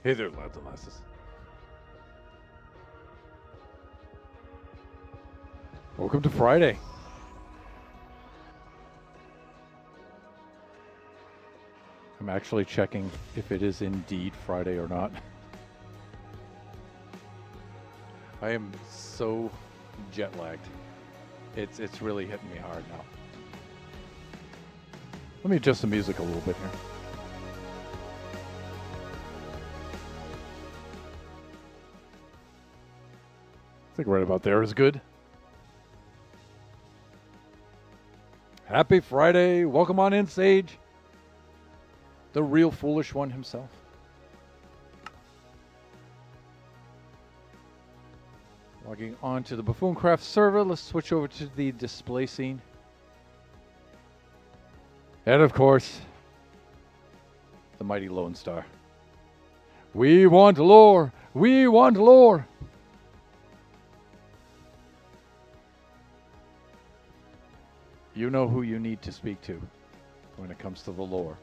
Hey there, lads and lasses. Welcome to Friday. I'm actually checking if it is indeed Friday or not. I am so jet lagged. It's really hitting me hard now. Let me adjust the music a little bit here. I think right about there is good. Happy Friday. Welcome on in, Sage. The real foolish one himself. Logging on to the Buffooncraft server. Let's switch over to the display scene. And of course, the mighty Lone Star. We want lore. We want lore. You know who you need to speak to when it comes to the lore.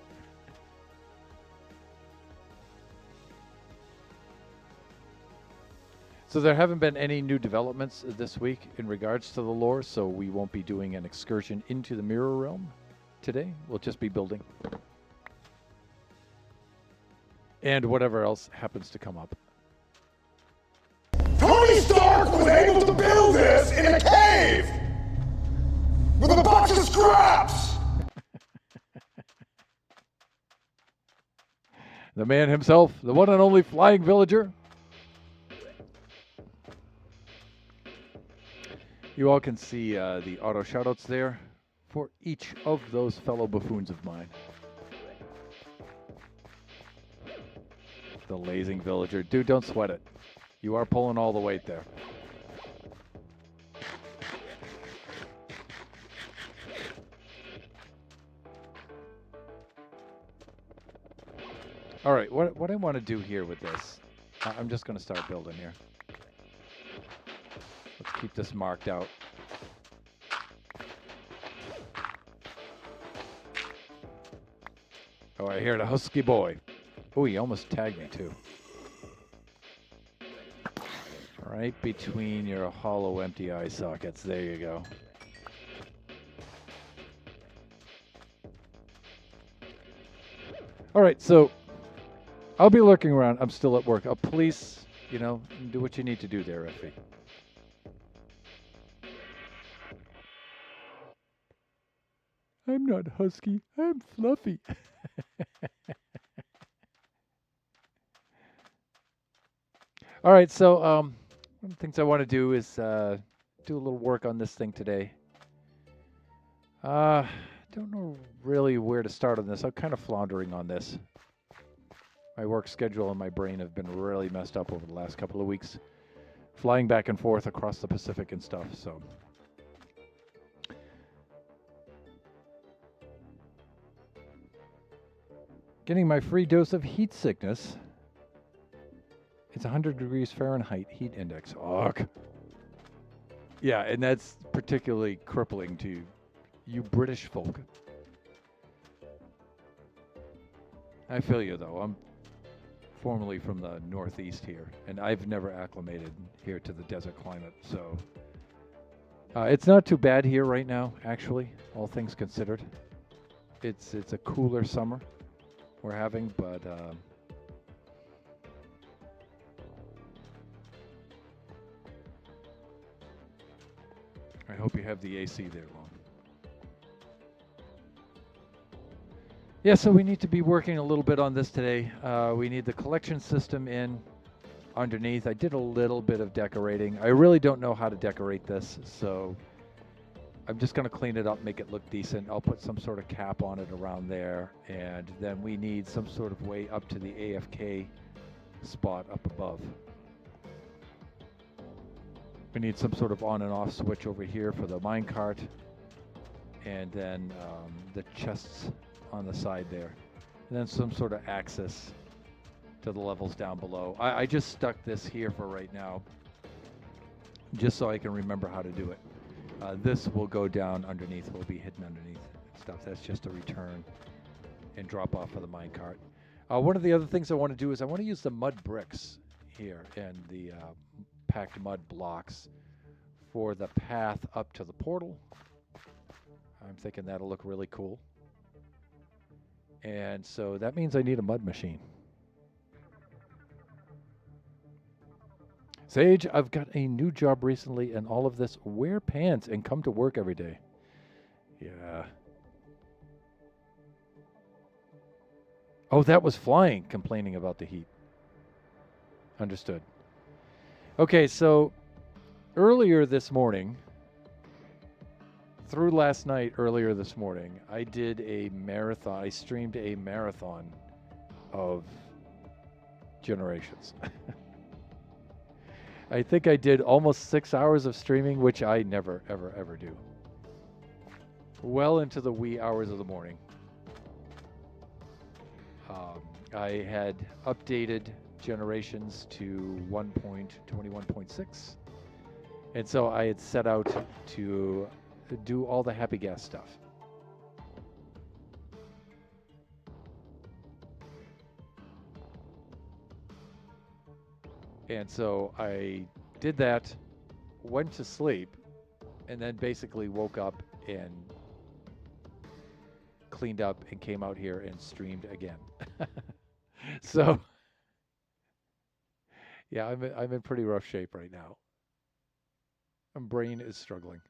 So there haven't been any new developments this week in regards to the lore, so we won't be doing an excursion into the Mirror Realm today. We'll just be building. And whatever else happens to come up. Tony Stark was able to build this in a cave! With a box of scraps! The man himself, the one and only flying villager. You all can see the auto shoutouts there for each of those fellow buffoons of mine. The lazing villager. Dude, don't sweat it. You are pulling all the weight there. All right, what I want to do here with this, I'm just going to start building here. Let's keep this marked out. Oh, I hear the husky boy. Oh, he almost tagged me too. Right between your hollow empty eye sockets. There you go. All right, so I'll be lurking around. I'm still at work. Please, do what you need to do there, Effie. I'm not husky. I'm fluffy. All right, so one of the things I want to do is do a little work on this thing today. Don't know really where to start on this. I'm kind of floundering on this. My work schedule and my brain have been really messed up over the last couple of weeks. Flying back and forth across the Pacific and stuff, so. Getting my free dose of heat sickness. It's 100 degrees Fahrenheit heat index. Ugh. Yeah, and that's particularly crippling to you British folk. I feel you, though. I'm formerly from the Northeast here, and I've never acclimated here to the desert climate, so it's not too bad here right now, actually, all things considered. It's a cooler summer we're having, but I hope you have the AC there, Lon. Yeah, so we need to be working a little bit on this today. We need the collection system in underneath. I did a little bit of decorating. I really don't know how to decorate this, so I'm just going to clean it up, make it look decent. I'll put some sort of cap on it around there, and then we need some sort of way up to the AFK spot up above. We need some sort of on and off switch over here for the minecart, and then the chests on the side there, and then some sort of access to the levels down below. I just stuck this here for right now, just so I can remember how to do it. This will go down underneath, will be hidden underneath stuff. That's just a return and drop off of the minecart. One of the other things I want to do is I want to use the mud bricks here and the packed mud blocks for the path up to the portal. I'm thinking that'll look really cool. And so that means I need a mud machine. Sage, I've got a new job recently and all of this. Wear pants and come to work every day. Yeah. Oh, that was flying, complaining about the heat. Understood. Okay, so earlier this morning, through last night, earlier this morning, I did a marathon. I streamed a marathon of Generations. I think I did almost 6 hours of streaming, which I never, ever, ever do. Well into the wee hours of the morning. I had updated Generations to 1.21.6. And so I had set out to do all the happy gas stuff. And so I did that, went to sleep, and then basically woke up and cleaned up and came out here and streamed again. So, yeah, I'm in pretty rough shape right now. My brain is struggling.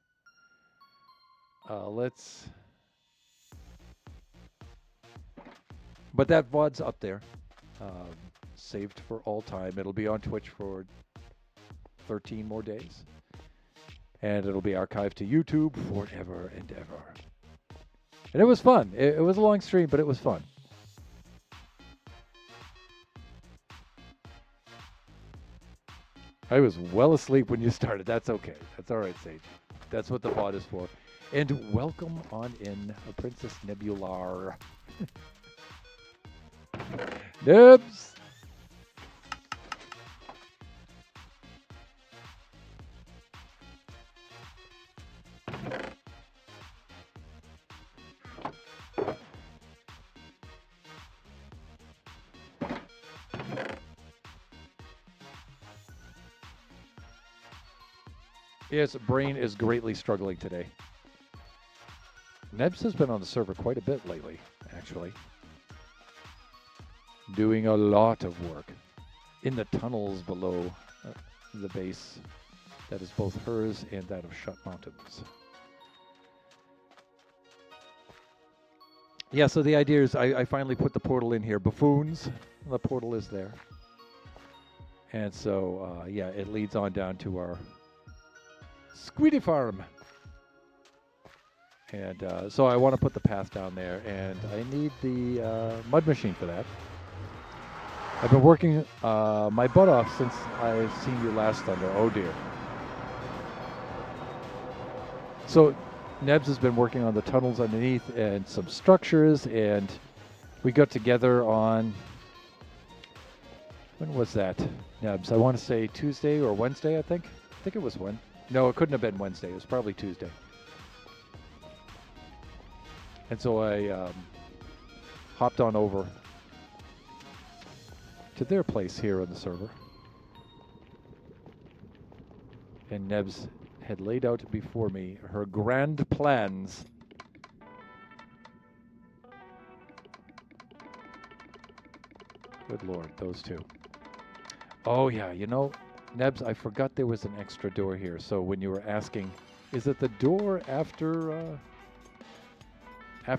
But that VOD's up there, saved for all time. It'll be on Twitch for 13 more days. And it'll be archived to YouTube forever and ever. And it was fun. It was a long stream, but it was fun. I was well asleep when you started. That's okay. That's all right, Sage. That's what the VOD is for. And welcome on in, Princess Nebular. Nibs! Yes, brain is greatly struggling today. Nebs has been on the server quite a bit lately, actually. Doing a lot of work in the tunnels below the base that is both hers and that of Shut Mountains. Yeah, so the idea is I finally put the portal in here. Buffoons, the portal is there. And so, yeah, it leads on down to our Squiddy Farm. And so I want to put the path down there, and I need the mud machine for that. I've been working my butt off since I've seen you last Thunder. Oh dear. So Nebs has been working on the tunnels underneath and some structures, and we got together on, when was that, Nebs? I want to say Tuesday or Wednesday, I think. I think it was Wednesday. No, it couldn't have been Wednesday. It was probably Tuesday. And so I hopped on over to their place here on the server. And Nebs had laid out before me her grand plans. Good Lord, those two. Oh yeah, you know, Nebs, I forgot there was an extra door here. So when you were asking, is it the door after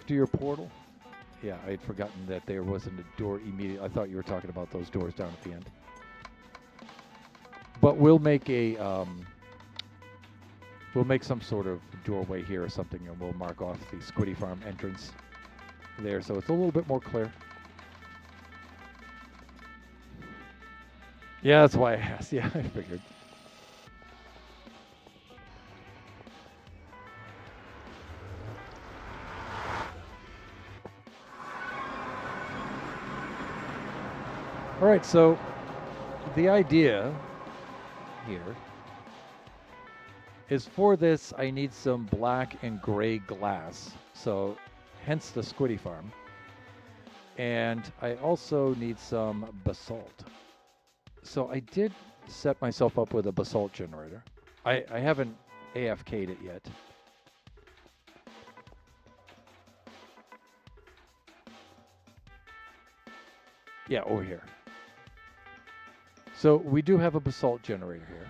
your portal? Yeah, I had forgotten that there wasn't a door immediately. I thought you were talking about those doors down at the end. But we'll make some sort of doorway here or something, and we'll mark off the Squiddy Farm entrance there, so it's a little bit more clear. Yeah, that's why I asked. Yeah, I figured. All right, so the idea here is for this, I need some black and gray glass. So hence the Squiddy Farm. And I also need some basalt. So I did set myself up with a basalt generator. I haven't AFK'd it yet. Yeah, over here. So we do have a basalt generator here.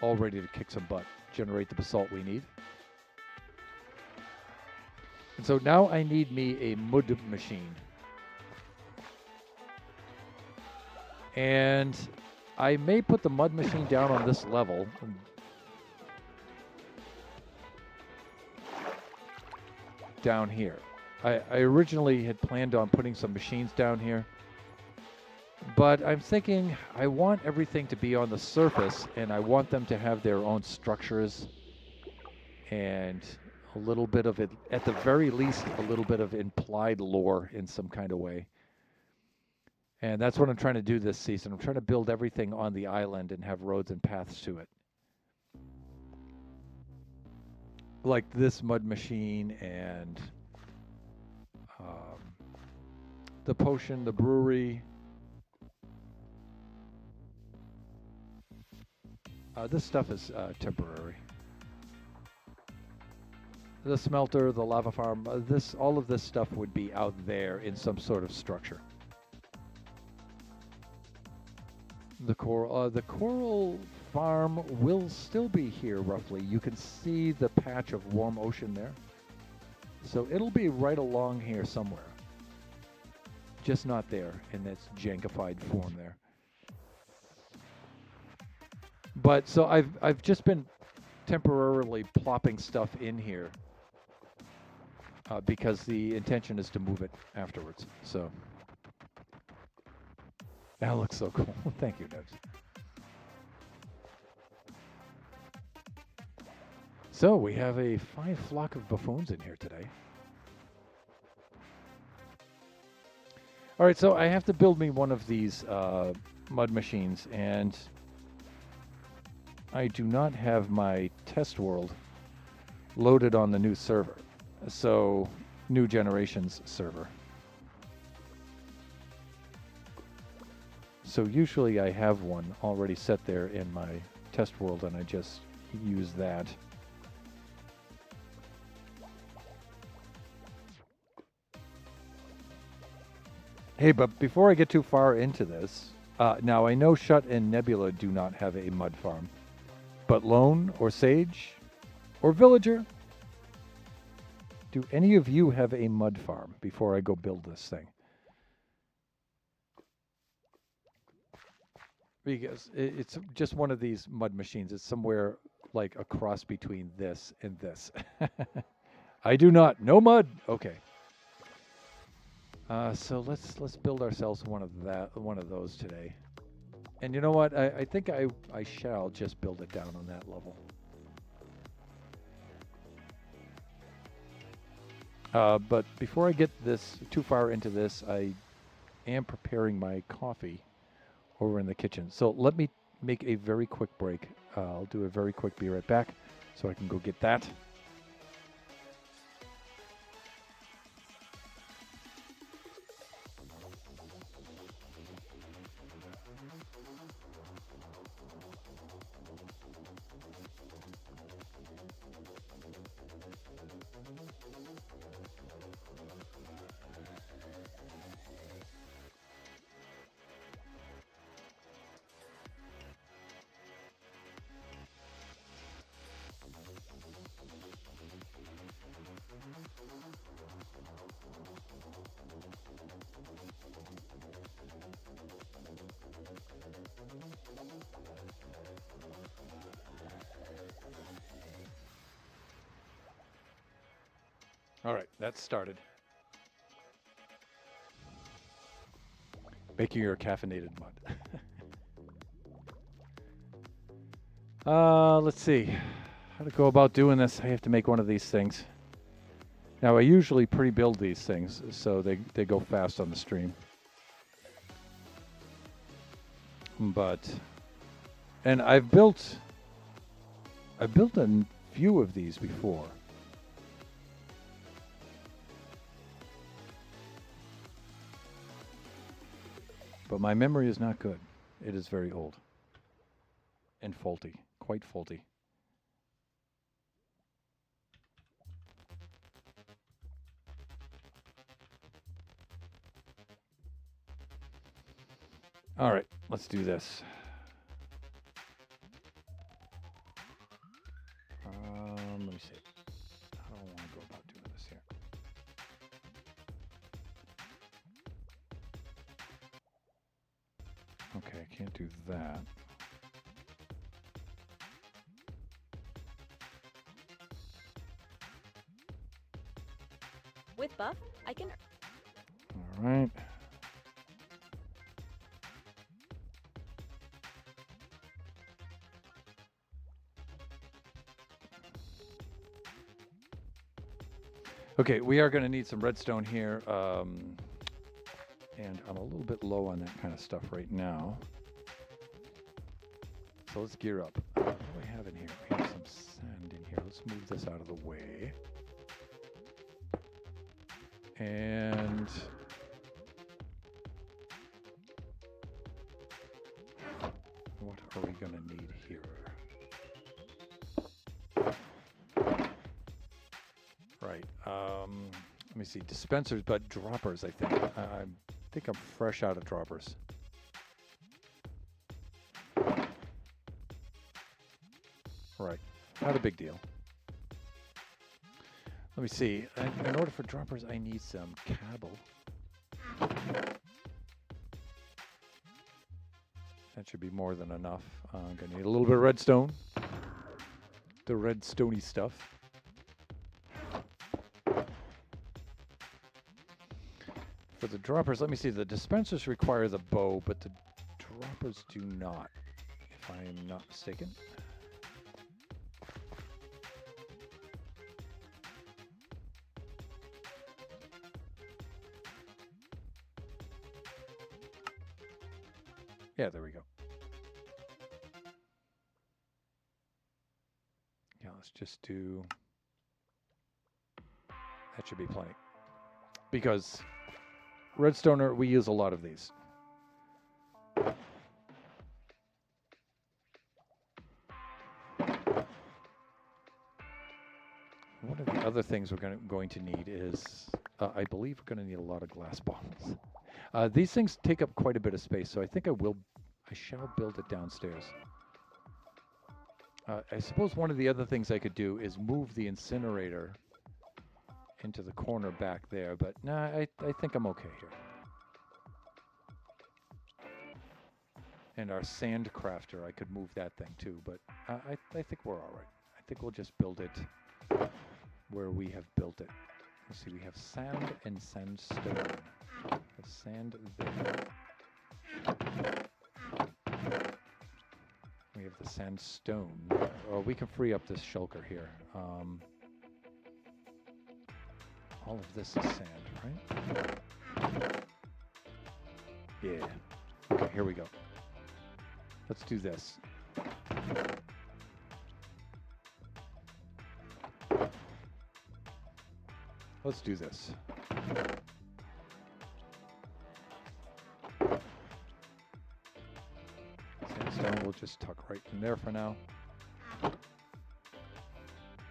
All ready to kick some butt. Generate the basalt we need. And so now I need me a mud machine. And I may put the mud machine down on this level. Down here. I originally had planned on putting some machines down here. But I'm thinking I want everything to be on the surface, and I want them to have their own structures and a little bit of it, at the very least, a little bit of implied lore in some kind of way. And that's what I'm trying to do this season. I'm trying to build everything on the island and have roads and paths to it. Like this mud machine and the potion, the brewery. This stuff is temporary. The smelter, the lava farm, all of this stuff would be out there in some sort of structure. The coral farm will still be here roughly. You can see the patch of warm ocean there. So it'll be right along here somewhere. Just not there in its jankified form there. But so I've just been temporarily plopping stuff in here because the intention is to move it afterwards. So that looks so cool. Thank you, Nebs. So we have a fine flock of buffoons in here today. All right, so I have to build me one of these mud machines, and I do not have my test world loaded on the new server. So, new generations server. So usually I have one already set there in my test world, and I just use that. Hey, but before I get too far into this, now I know Shut and Nebula do not have a mud farm. But Lone or Sage or Villager, do any of you have a mud farm before I go build this thing? Because it's just one of these mud machines. It's somewhere like a cross between this and this. I do not. No mud. Okay. So let's build ourselves one of those today. And you know what? I think I shall just build it down on that level. But before I get this too far into this, I am preparing my coffee over in the kitchen. So let me make a very quick break. I'll do a very quick be right back so I can go get that. All right, that's started. Making your caffeinated mud. Let's see how to go about doing this. I have to make one of these things. Now, I usually pre-build these things so they go fast on the stream. And I've built a few of these before. But my memory is not good. It is very old. And faulty. Quite faulty. All right, let's do this. Let me see. How do I want to go about doing this here? Okay, I can't do that. With Buff, I can... All right. Okay, we are going to need some redstone here, and I'm a little bit low on that kind of stuff right now. So let's gear up. What do we have in here? We have some sand in here. Let's move this out of the way. And what are we going to need here? Right. Let me see. Dispensers, but droppers, I think. I think I'm fresh out of droppers. Right. Not a big deal. Let me see. In order for droppers, I need some cable. That should be more than enough. I'm going to need a little bit of redstone. The red stony stuff. For the droppers, let me see. The dispensers require the bow, but the droppers do not, if I am not mistaken. Yeah, there we go. Yeah, let's just do... That should be plenty. Because redstoner, we use a lot of these. One of the other things we're going to need is, I believe we're going to need a lot of glass bottles. These things take up quite a bit of space, so I think I shall build it downstairs. I suppose one of the other things I could do is move the incinerator into the corner back there, but nah, I think I'm okay here. And our sand crafter, I could move that thing too, but I think we're all right. I think we'll just build it where we have built it. Let's see, we have sand and sandstone. The sand there. We have the sandstone. Oh, we can free up this shulker here. All of this is sand, right? Yeah. Okay, here we go. Let's do this. Let's do this. Sandstone we'll just tuck right in there for now.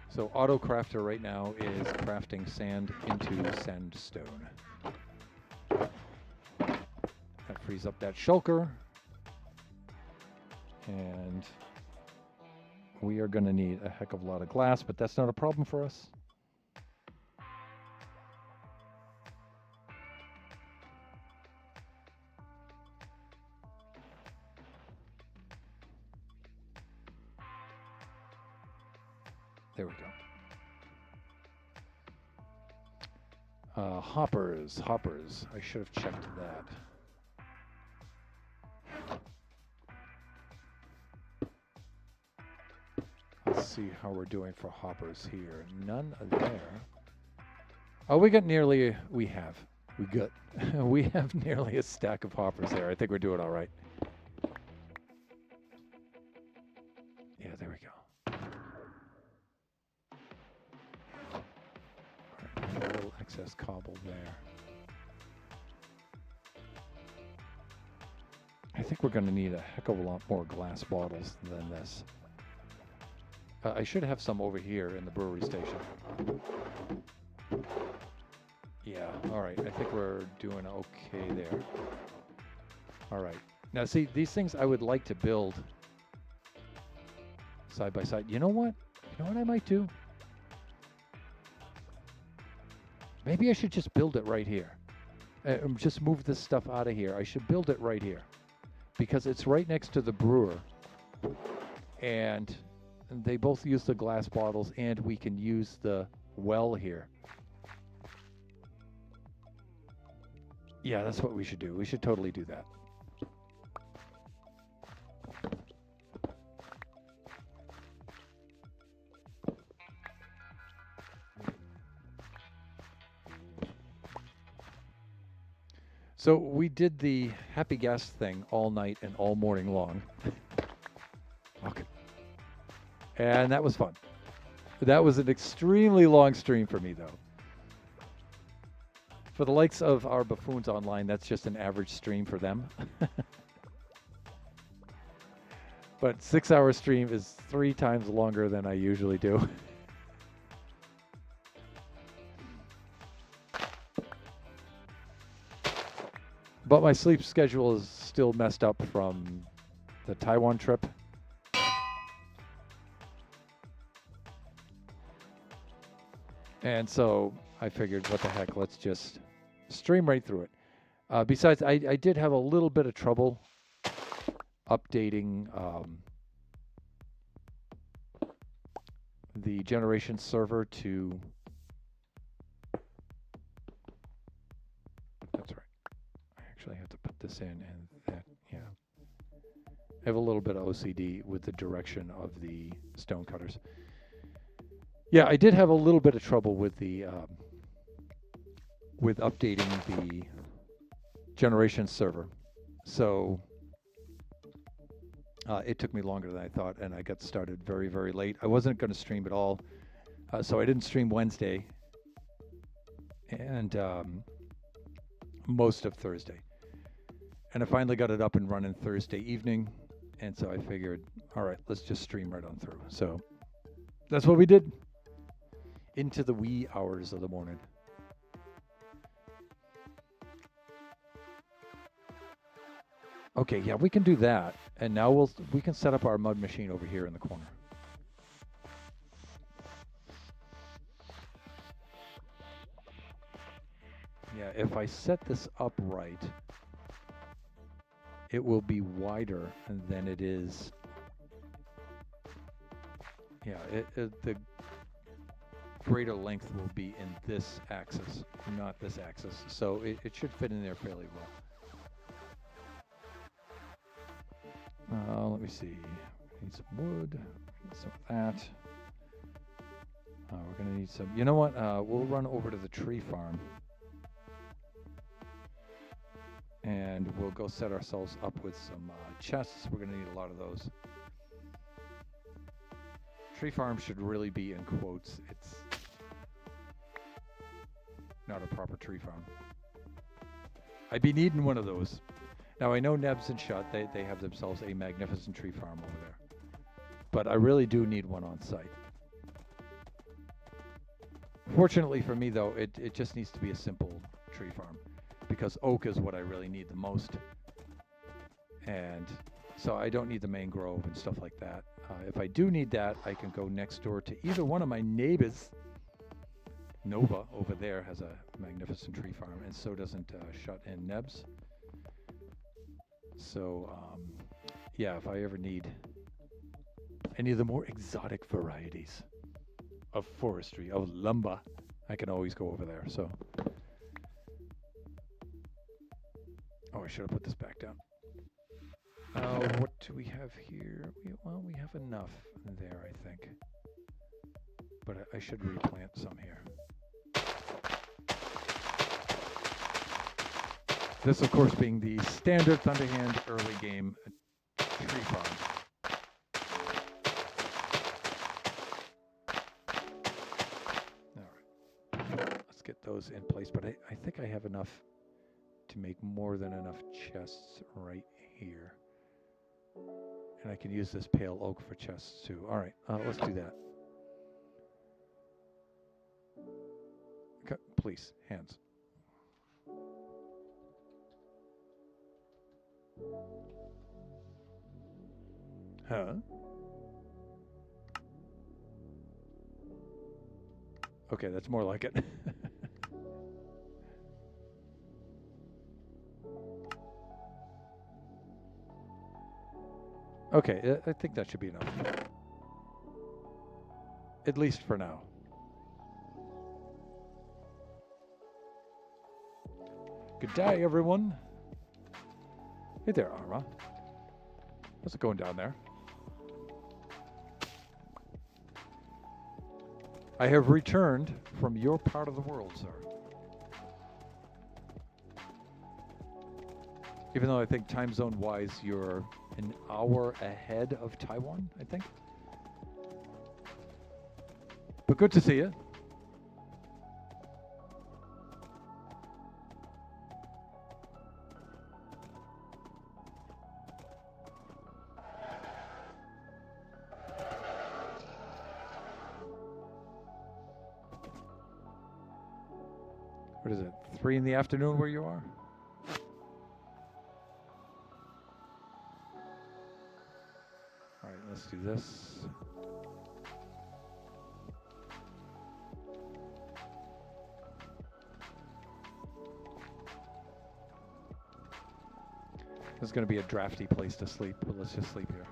So Auto Crafter right now is crafting sand into sandstone. That frees up that shulker. And we are going to need a heck of a lot of glass, but that's not a problem for us. There we go. Hoppers. I should have checked that. Let's see how we're doing for hoppers here. None there. Oh, we have. We have nearly a stack of hoppers there. I think we're doing all right. Yeah, there we go. All right, a little excess cobble there. I think we're going to need a heck of a lot more glass bottles than this. I should have some over here in the brewery station. Yeah, all right. I think we're doing okay there. All right. Now, see, these things I would like to build side by side. You know what? You know what I might do? Maybe I should just build it right here. Just move this stuff out of here. I should build it right here because it's right next to the brewer. And they both use the glass bottles, and we can use the well here. Yeah, that's what we should do. We should totally do that. So we did the happy guest thing all night and all morning long. Okay. And that was fun. That was an extremely long stream for me, though. For the likes of our buffoons online, that's just an average stream for them. But 6-hour stream is 3 times longer than I usually do. But my sleep schedule is still messed up from the Taiwan trip. And so I figured, what the heck, let's just stream right through it. Besides, I did have a little bit of trouble updating the generation server to... That's right. I actually have to put this in and that, yeah. I have a little bit of OCD with the direction of the stone cutters. Yeah, I did have a little bit of trouble with the with updating the generation server. So it took me longer than I thought, and I got started very, very late. I wasn't going to stream at all, so I didn't stream Wednesday and most of Thursday. And I finally got it up and running Thursday evening, and so I figured, all right, let's just stream right on through. So that's what we did. Into the wee hours of the morning. Okay, yeah, we can do that. And now we can set up our mud machine over here in the corner. Yeah, if I set this up right, it will be wider than it is. Yeah, the greater length will be in this axis, not this axis. So it should fit in there fairly well. Let me see. Need some wood. Need some of that. We're going to need some... You know what? We'll run over to the tree farm. And we'll go set ourselves up with some chests. We're going to need a lot of those. Tree farm should really be in quotes. It's not a proper tree farm. I'd be needing one of those. Now, I know Nebs and Shut, they have themselves a magnificent tree farm over there. But I really do need one on site. Fortunately for me, though, it just needs to be a simple tree farm. Because oak is what I really need the most. And so I don't need the mangrove and stuff like that. If I do need that, I can go next door to either one of my neighbors. Nova over there has a magnificent tree farm, and so doesn't Shut and Nebs. So, yeah, if I ever need any of the more exotic varieties of forestry, of lumber, I can always go over there. So, oh, I should have put this back down. What do we have here? Well, we have enough there, I think. But I should replant some here. This, of course, being the standard Thunderhand early game tree farm. All right. Let's get those in place. But I think I have enough to make more than enough chests right here. And I can use this pale oak for chests too. All right, let's do that. Okay, please, hands. Huh? Okay, that's more like it. Okay, I think that should be enough. At least for now. Good day, everyone. Hey there, Arma. How's it going down there? I have returned from your part of the world, sir. Even though I think time zone-wise, you're an hour ahead of Taiwan, I think. But good to see you. What is it, 3 in the afternoon where you are? All right, let's do this. This is going to be a drafty place to sleep, but let's just sleep here.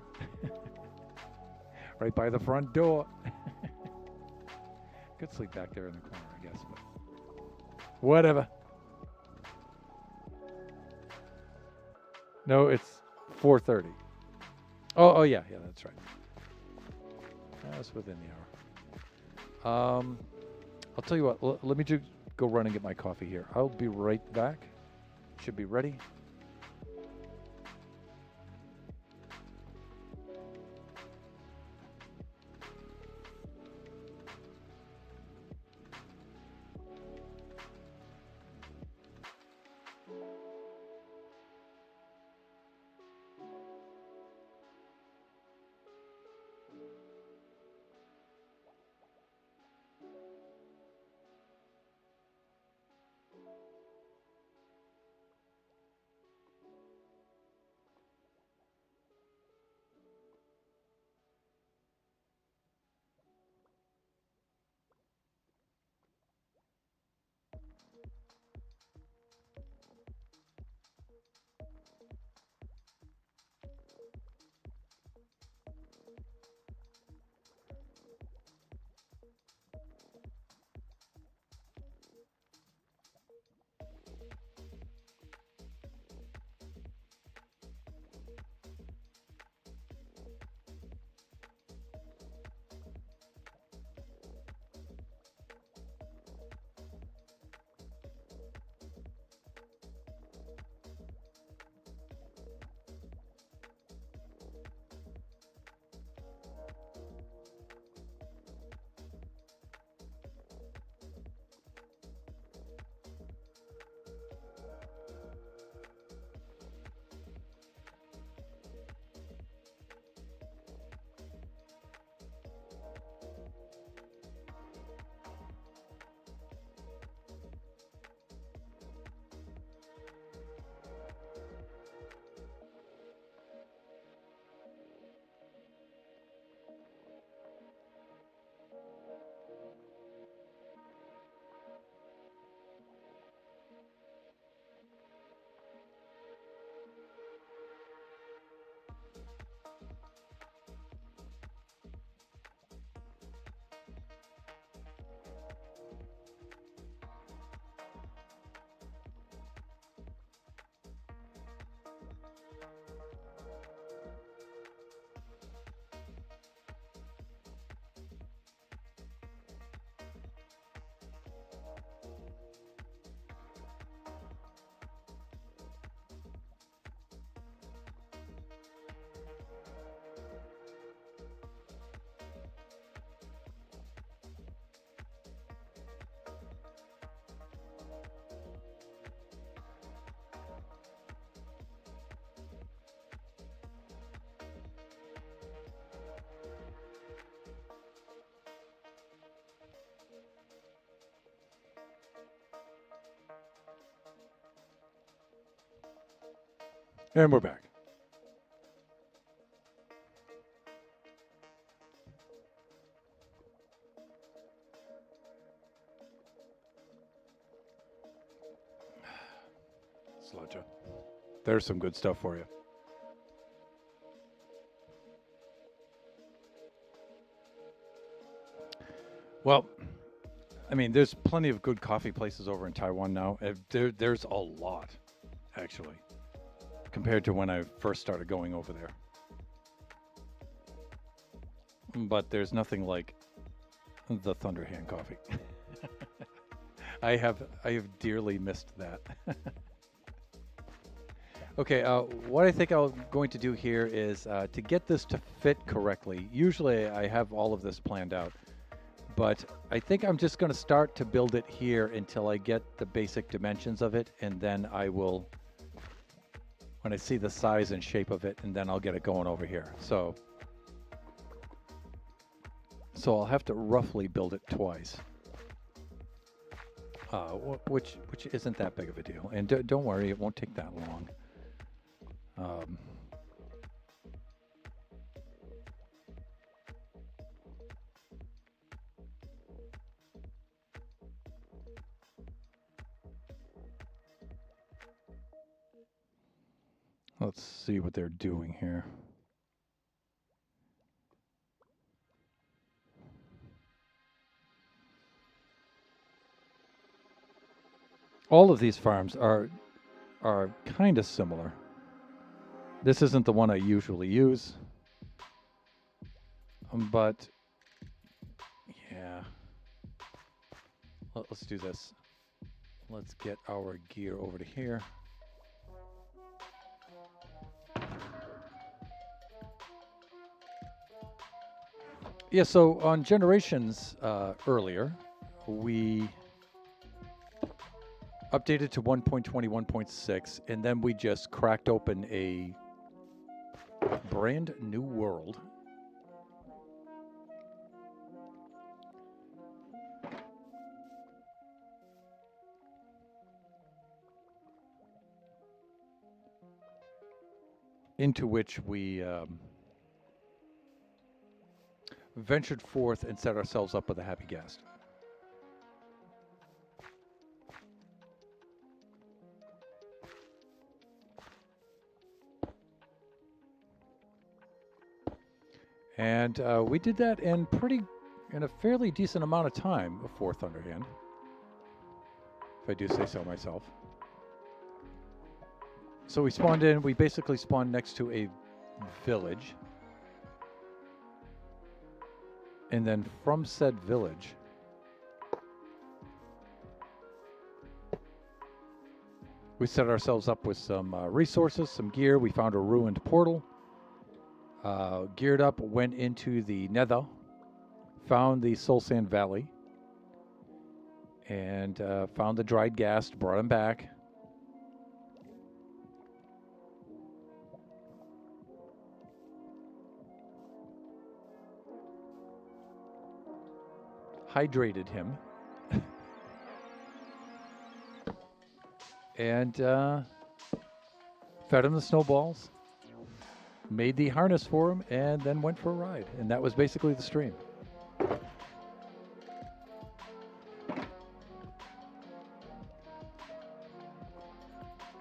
Right by the front door. Could sleep back there in the corner, I guess, but whatever. No, it's 4:30. Oh yeah, that's right. That's within the hour. I'll tell you what. Let me just go run and get my coffee here. I'll be right back. Should be ready. And we're back. Sludger. There's some good stuff for you. Well, I mean, there's plenty of good coffee places over in Taiwan now. There's a lot, actually, compared to when I first started going over there. But there's nothing like the Thunderhand coffee. I have dearly missed that. Okay, what I think I'm going to do here is to get this to fit correctly. Usually I have all of this planned out, but I think I'm just going to start to build it here until I get the basic dimensions of it, and then I will, when I see the size and shape of it, and then I'll get it going over here. So I'll have to roughly build it twice, which isn't that big of a deal. And don't worry, it won't take that long. Let's see what they're doing here. All of these farms are kind of similar. This isn't the one I usually use, but yeah. Let's do this. Let's get our gear over to here. Yeah, so on generations earlier, we updated to 1.21.6, and then we just cracked open a brand new world. Into which we ventured forth and set ourselves up with a happy guest. And we did that in a fairly decent amount of time for Thunderhand, if I do say so myself. So we spawned in, we basically spawned next to a village. And then from said village, we set ourselves up with some resources, some gear. We found a ruined portal. Geared up, went into the Nether, found the Soul Sand Valley, and found the dried ghast, brought him back. Hydrated him. And fed him the snowballs. Made the harness for him, and then went for a ride. And that was basically the stream.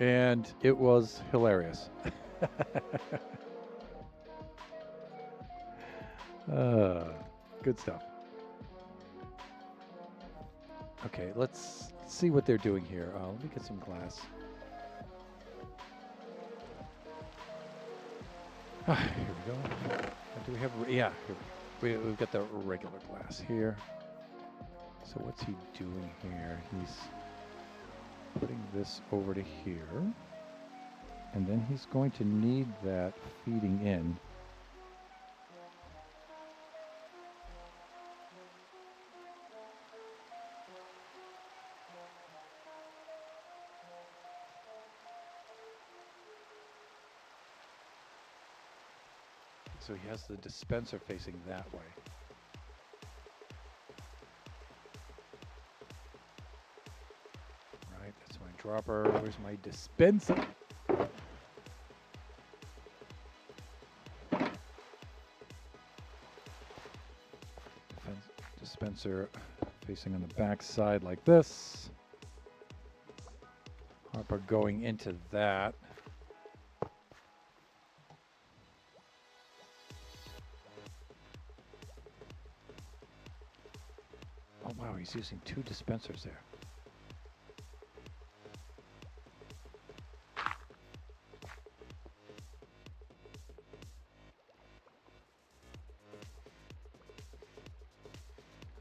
And it was hilarious. Good stuff. Okay, let's see what they're doing here. Let me get some glass. Here we go. Do we have? Yeah, we've got the regular glass here. So what's he doing here? He's putting this over to here, and then he's going to need that feeding in. So he has the dispenser facing that way. Right, that's my dropper. Where's my dispenser? dispenser facing on the back side like this. Hopper going into that. Oh wow, he's using 2 dispensers there.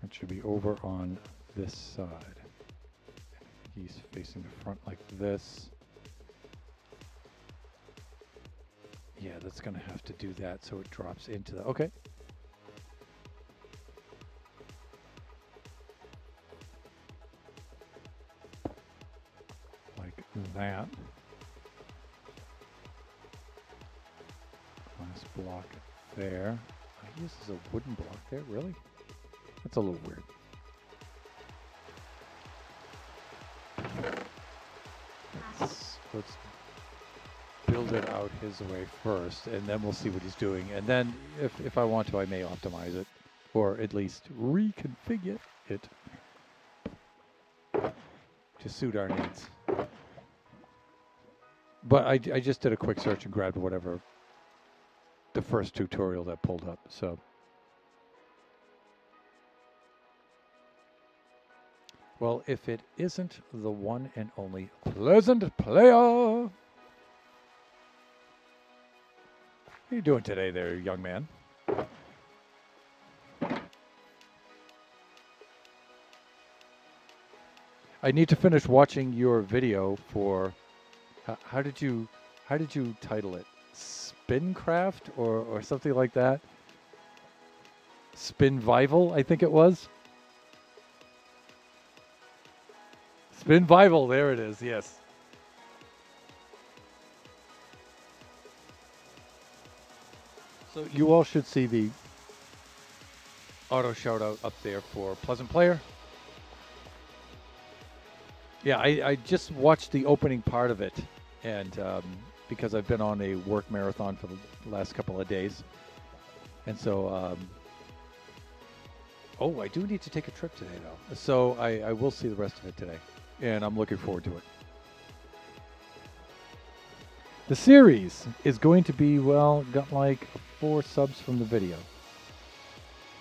It should be over on this side. He's facing the front like this. Yeah, that's gonna have to do that so it drops into the, okay. Like that. Glass block there. I guess this is a wooden block there, really? That's a little weird. Let's build it out his way first, and then we'll see what he's doing. And then, if I want to, I may optimize it, or at least reconfigure it to suit our needs. But I just did a quick search and grabbed whatever the first tutorial that pulled up. So, well, if it isn't the one and only Pleasant Player. How you doing today there, young man? I need to finish watching your video for how did you title it? Spincraft or something like that? Spinvival, I think it was. Spinvival, there it is, yes. So you all should see the auto shout out up there for Pleasant Player. Yeah, I just watched the opening part of it, and because I've been on a work marathon for the last couple of days. And so, oh, I do need to take a trip today, though. So I will see the rest of it today, and I'm looking forward to it. The series is going to be, well, got like 4 subs from the video.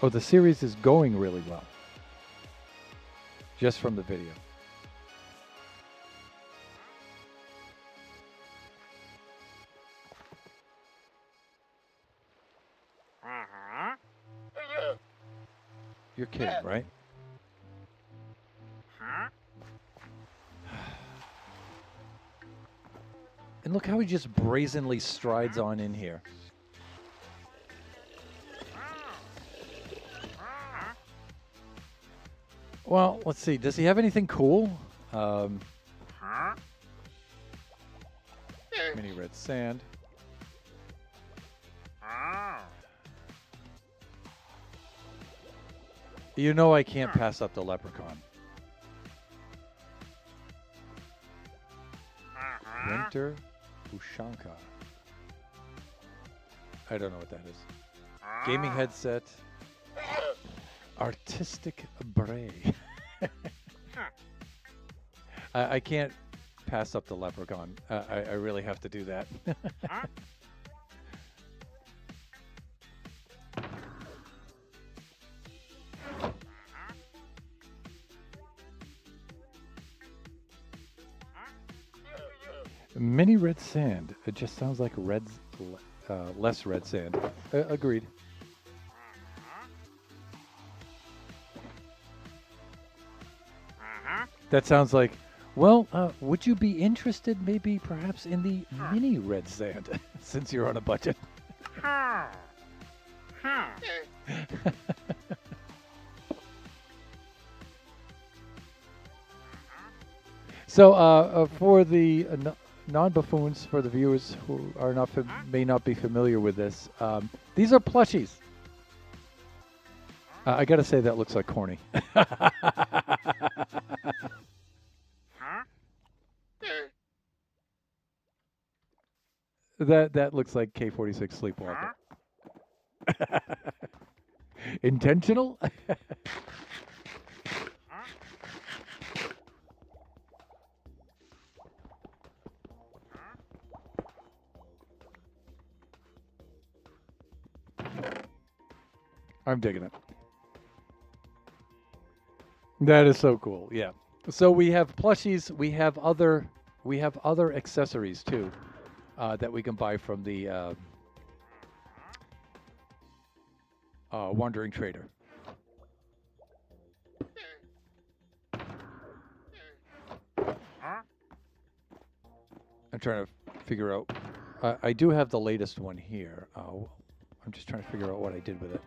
Oh, the series is going really well. Just from the video. You're kidding, right? And look how he just brazenly strides on in here. Well, let's see. Does he have anything cool? Mini red sand. You know I can't pass up the leprechaun. Winter Ushanka. I don't know what that is. Gaming headset. Artistic Bray. I can't pass up the leprechaun. I really have to do that. Mini red sand. It just sounds like less red sand. Agreed. That sounds like, well, would you be interested maybe perhaps in the mini red sand since you're on a budget? So for the non-buffoons, for the viewers who are not may not be familiar with this, these are plushies. I gotta say that looks like corny. That looks like K-46 Sleepwalker. Intentional? I'm digging it. That is so cool. Yeah. So we have plushies. We have other accessories too that we can buy from the Wandering Trader. I'm trying to figure out. I do have the latest one here. I'm just trying to figure out what I did with it.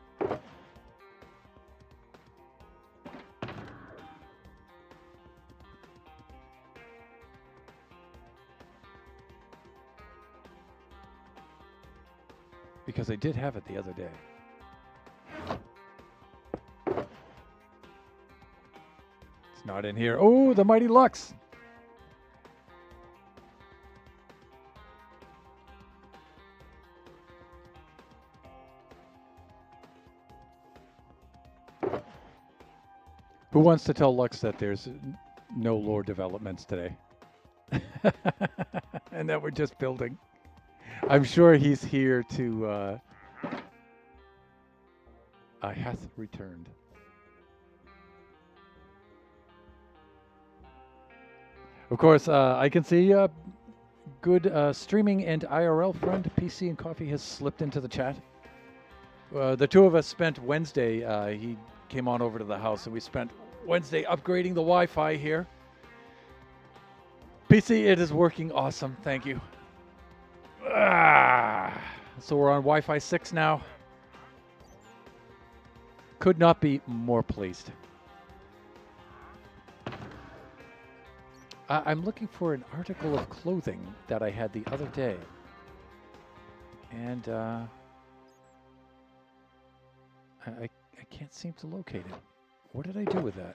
Because I did have it the other day. It's not in here. Oh, the Mighty Lux. Who wants to tell Lux that there's no lore developments today? And that we're just building. I'm sure he's here to hath returned. Of course, I can see good streaming and IRL friend PC and Coffee has slipped into the chat. The two of us spent Wednesday, he came on over to the house, and we spent Wednesday upgrading the Wi-Fi here. PC, it is working awesome. Thank you. So we're on Wi-Fi 6 now. Could not be more pleased. I'm looking for an article of clothing that I had the other day. And I can't seem to locate it. What did I do with that?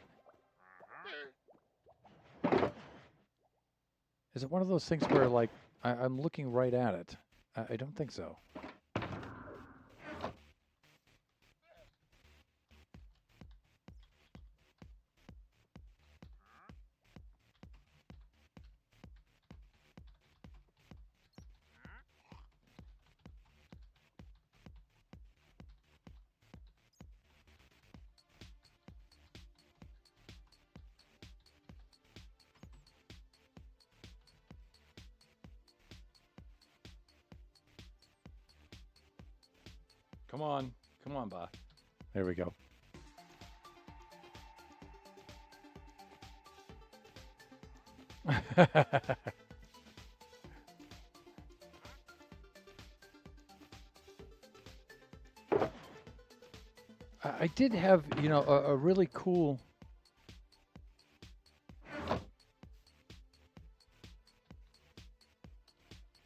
Is it one of those things where, like, I'm looking right at it? I don't think so. Come on, Ba. There we go. I did have, you know, a really cool.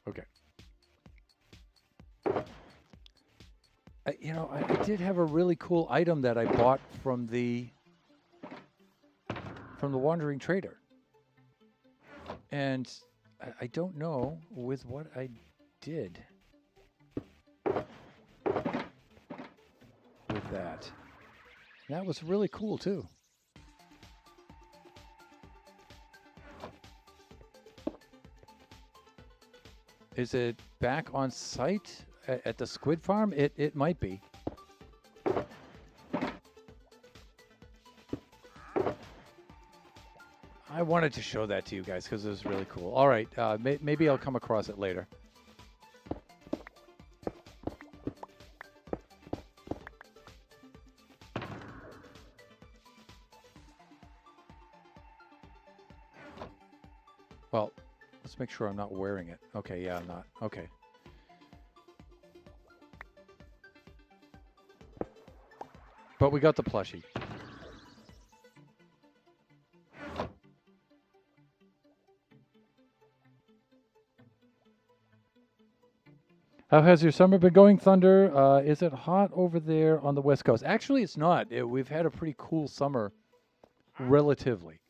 Okay. You know, I did have a really cool item that I bought from the Wandering Trader. And I don't know with what I did with that. That was really cool too. Is it back on site at the squid farm? It might be. I wanted to show that to you guys because it was really cool. All right, maybe I'll come across it later. Well, let's make sure I'm not wearing it. Okay, yeah, I'm not. Okay. But we got the plushie. How has your summer been going, Thunder? Is it hot over there on the West Coast? Actually, it's not. We've had a pretty cool summer, relatively.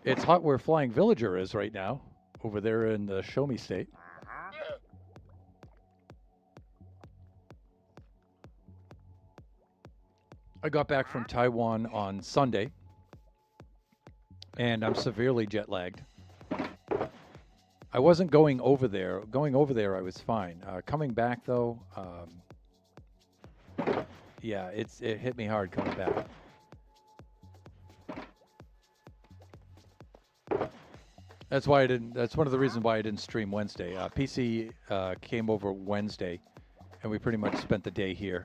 It's hot where Flying Villager is right now, over there in the Show Me State. I got back from Taiwan on Sunday, and I'm severely jet lagged. I wasn't going over there. Going over there, I was fine. Coming back, though, yeah, it hit me hard coming back. That's why I didn't. That's one of the reasons why I didn't stream Wednesday. PC came over Wednesday, and we pretty much spent the day here.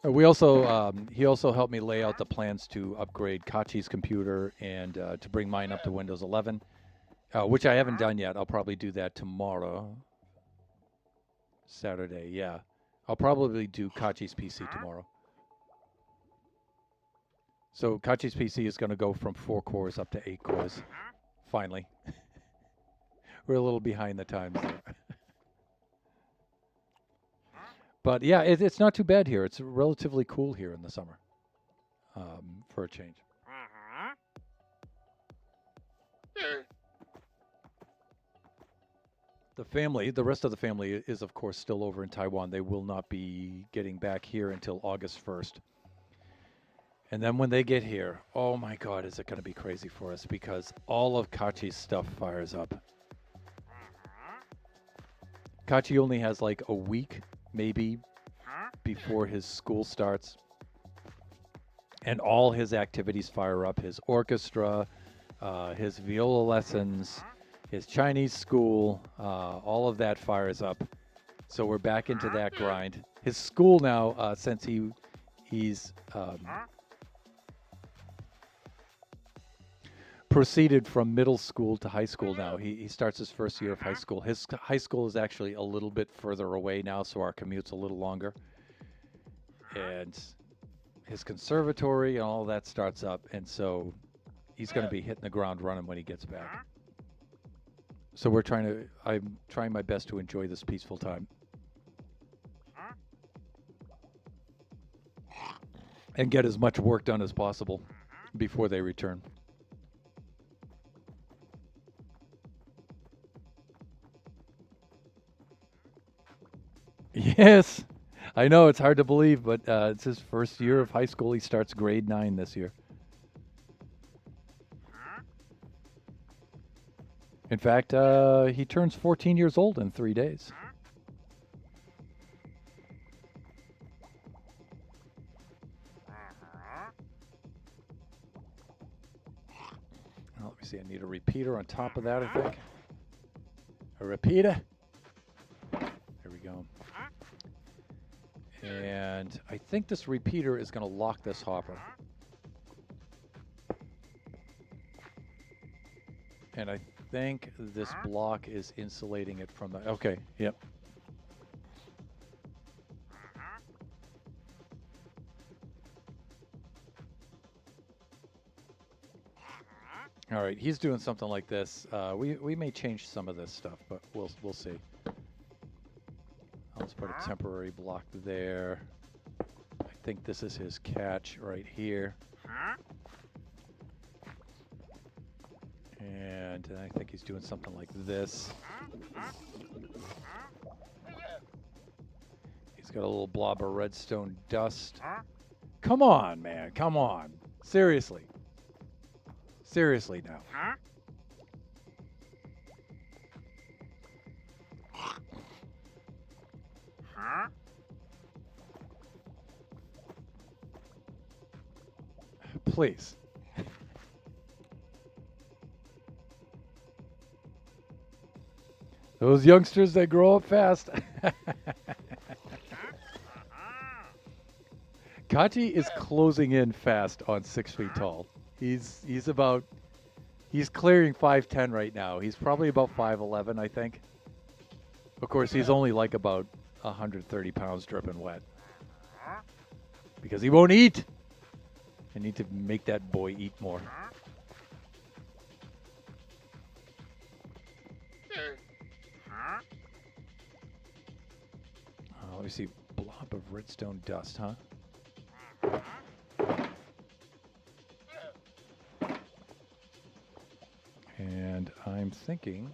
We also he also helped me lay out the plans to upgrade Kachi's computer and to bring mine up to Windows 11, which I haven't done yet. I'll probably do that tomorrow. Saturday, yeah. I'll probably do Kachi's PC tomorrow. So Kachi's PC is going to go from 4 cores up to 8 cores. Finally. We're a little behind the times there. But yeah, it's not too bad here. It's relatively cool here in the summer, for a change. The rest of the family is, of course, still over in Taiwan. They will not be getting back here until August 1st. And then when they get here, oh my God, is it going to be crazy for us because all of Kachi's stuff fires up. Kachi only has like a week, maybe, before his school starts. And all his activities fire up. His orchestra, his viola lessons, his Chinese school, all of that fires up. So we're back into that grind. His school now, since he's proceeded from middle school to high school now. He starts his first year of high school. His high school is actually a little bit further away now, so our commute's a little longer. And his conservatory and all that starts up, and so he's going to be hitting the ground running when he gets back. So I'm trying my best to enjoy this peaceful time. And get as much work done as possible before they return. Yes, I know it's hard to believe, but it's his first year of high school. He starts grade 9 this year. In fact, he turns 14 years old in 3 days. Let me see, I need a repeater on top of that, I think. A repeater. There we go. And I think this repeater is going to lock this hopper. And I think this block is insulating it from the... Okay, yep. All right, he's doing something like this. We may change some of this stuff, but we'll see. Let's put a temporary block there. I think this is his catch right here. And I think he's doing something like this. He's got a little blob of redstone dust. Come on, man. Come on. Seriously. Seriously now. Please. Those youngsters, they grow up fast. Kachi is closing in fast on 6 feet tall. He's clearing 5'10" right now. He's probably about 5'11", I think. Of course, he's only like about 130 pounds dripping wet. Because he won't eat. I need to make that boy eat more. Let me see. Blob of redstone dust, huh? And I'm thinking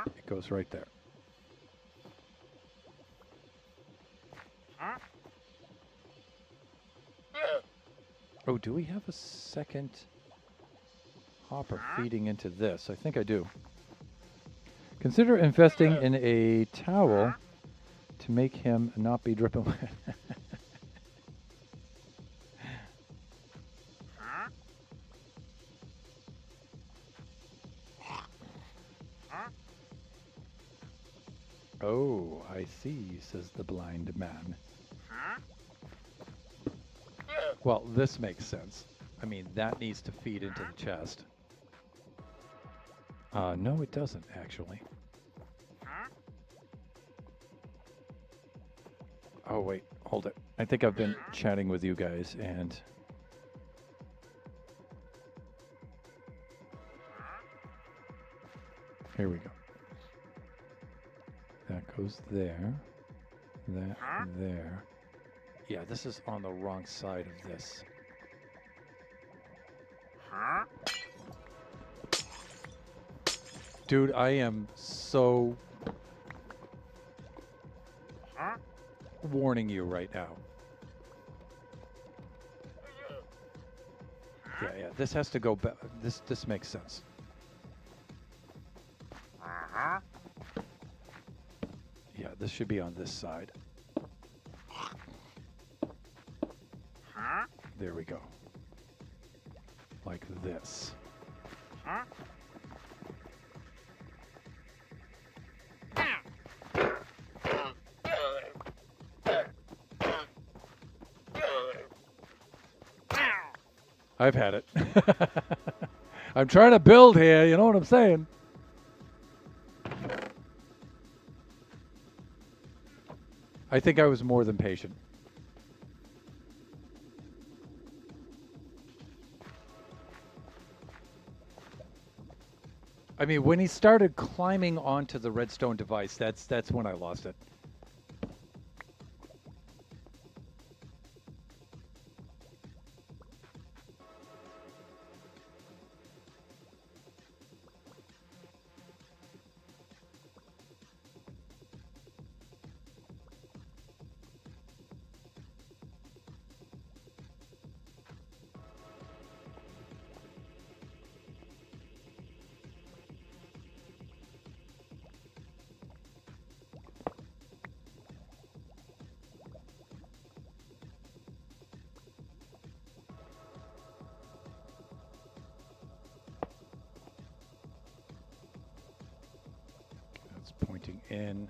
it goes right there. Oh, do we have a second hopper feeding into this? I think I do. Consider investing in a towel to make him not be dripping wet. Oh, I see, says the blind man. Well, this makes sense. I mean, that needs to feed into the chest. No, it doesn't, actually. Oh, wait, hold it. I think I've been chatting with you guys, and... Here we go. That goes there. That there. Yeah, this is on the wrong side of this. Dude, I am so warning you right now. Yeah, this has to go back. This makes sense. Yeah, this should be on this side. There we go. Like this. I've had it. I'm trying to build here, you know what I'm saying? I think I was more than patient. I mean, when he started climbing onto the redstone device, that's when I lost it. Pointing in.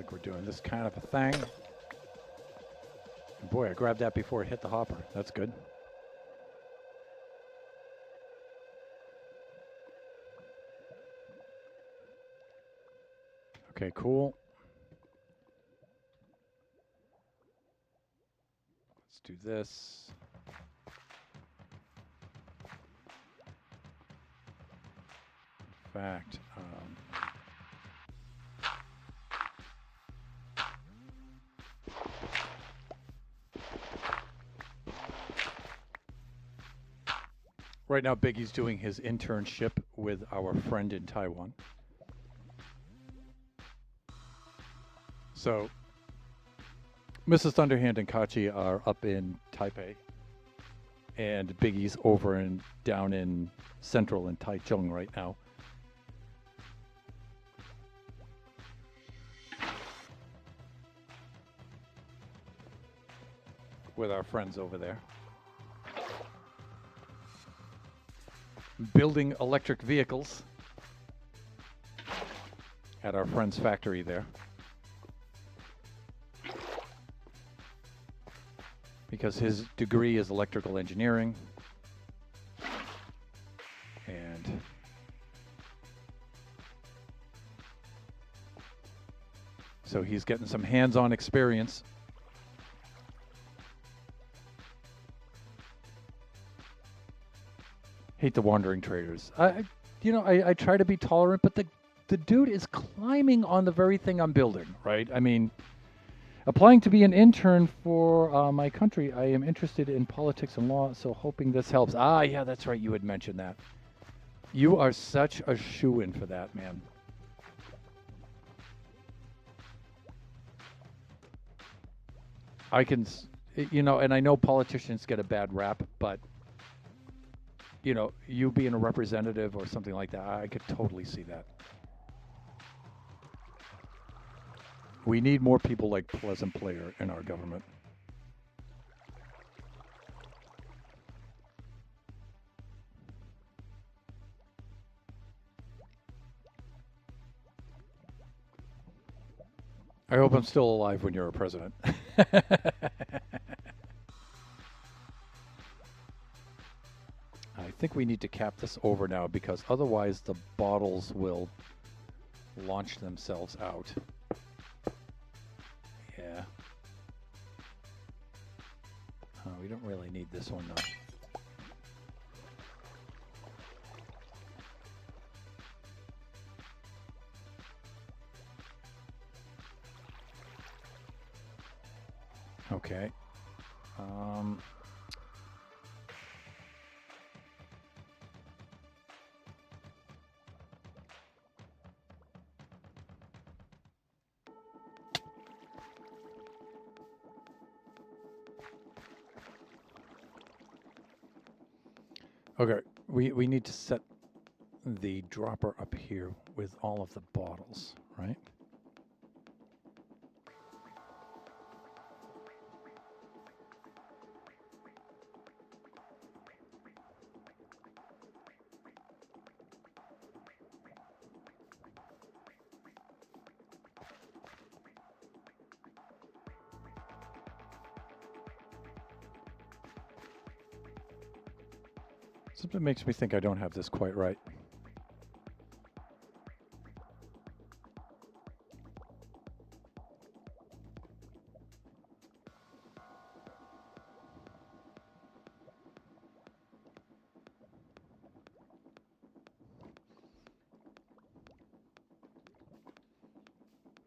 We're doing this kind of a thing. And boy, I grabbed that before it hit the hopper. That's good. Okay, cool. Let's do this. In fact, right now, Biggie's doing his internship with our friend in Taiwan. So, Mrs. Thunderhand and Kachi are up in Taipei, and Biggie's over and down in Central in Taichung right now. With our friends over there. Building electric vehicles at our friend's factory there. Because his degree is electrical engineering. And so he's getting some hands-on experience. Hate the wandering traders. I try to be tolerant, but the dude is climbing on the very thing I'm building, right? I mean, applying to be an intern for my country, I am interested in politics and law, so hoping this helps. Ah, yeah, that's right. You had mentioned that. You are such a shoo-in for that, man. I can, and I know politicians get a bad rap, but, you being a representative or something like that, I could totally see that. We need more people like Pleasant Player in our government. I hope I'm still alive when you're a president. I think we need to cap this over now because otherwise the bottles will launch themselves out. Yeah. Oh, we don't really need this one though. Okay. Okay, we need to set the dropper up here with all of the bottles, right? Something makes me think I don't have this quite right.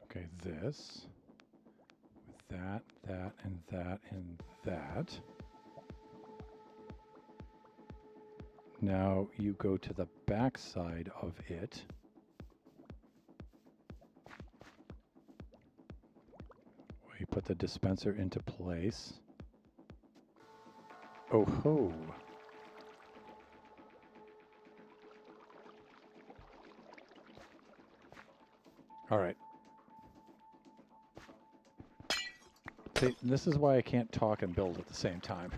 Okay, this, with that, that, and that, and that. Now you go to the back side of it. Where you put the dispenser into place. Oh ho! All right. See, this is why I can't talk and build at the same time.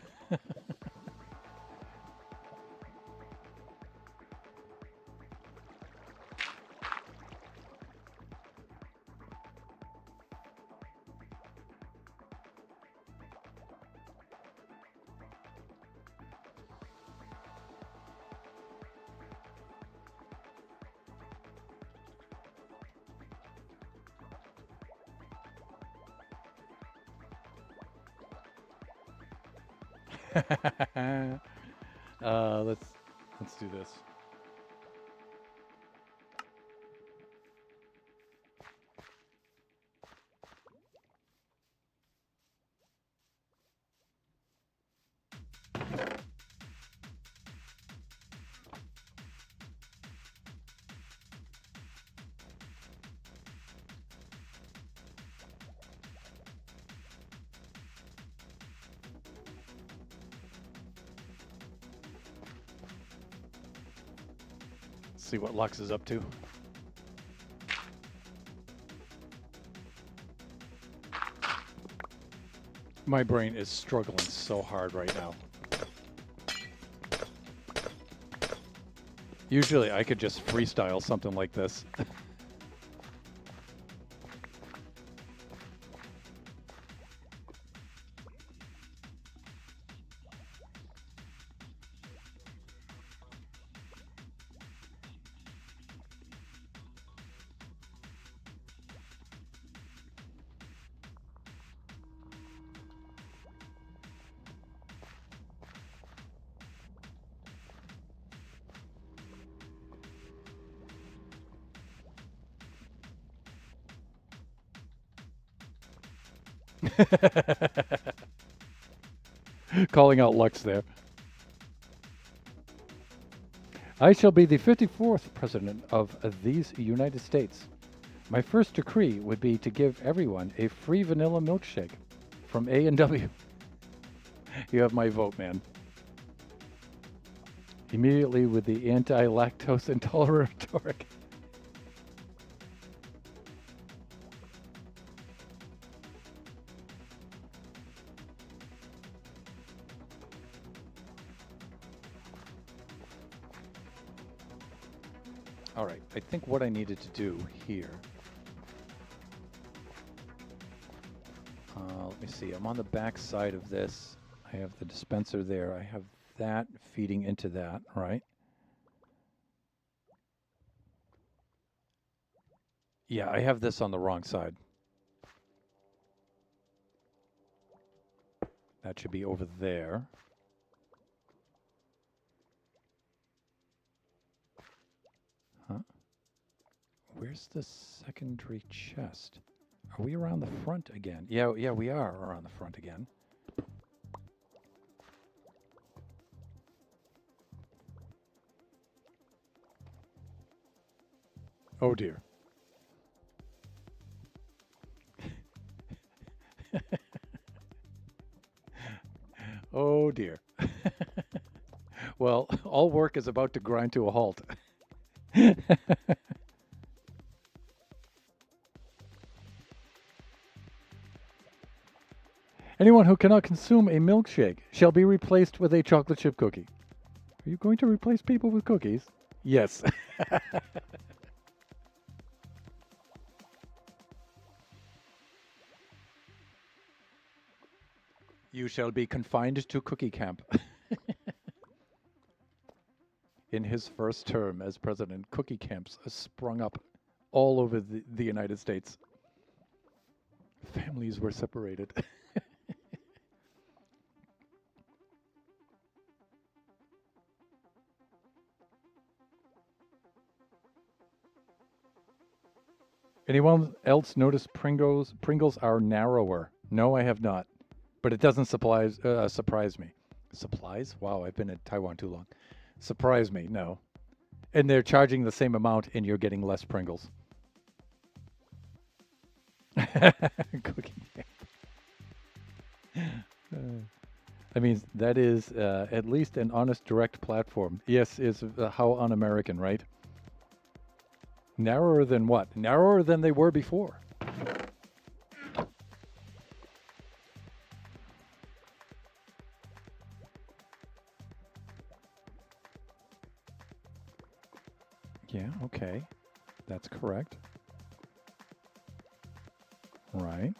Let's do this. See what Lux is up to. My brain is struggling so hard right now. Usually I could just freestyle something like this. Calling out Lux there. I shall be the 54th president of these United States. My first decree would be to give everyone a free vanilla milkshake from A&W. You have my vote, man. Immediately with the anti-lactose intolerant rhetoric. All right, I think what I needed to do here. Let me see, I'm on the back side of this. I have the dispenser there. I have that feeding into that, right? Yeah, I have this on the wrong side. That should be over there. Huh? Where's the secondary chest? Are we around the front again? Yeah, we are around the front again. Oh dear. Oh dear. Well, all work is about to grind to a halt. Anyone who cannot consume a milkshake shall be replaced with a chocolate chip cookie. Are you going to replace people with cookies? Yes. You shall be confined to cookie camp. In his first term as president, cookie camps sprung up all over the United States. Families were separated. Anyone else notice Pringles are narrower? No, I have not. But it doesn't surprise me. Supplies? Wow, I've been in Taiwan too long. Surprise me, no. And they're charging the same amount and you're getting less Pringles. Cookie. I mean, that is at least an honest, direct platform. Yes, is how un-American, right? Narrower than what? Narrower than they were before. Yeah, okay. That's correct. Right.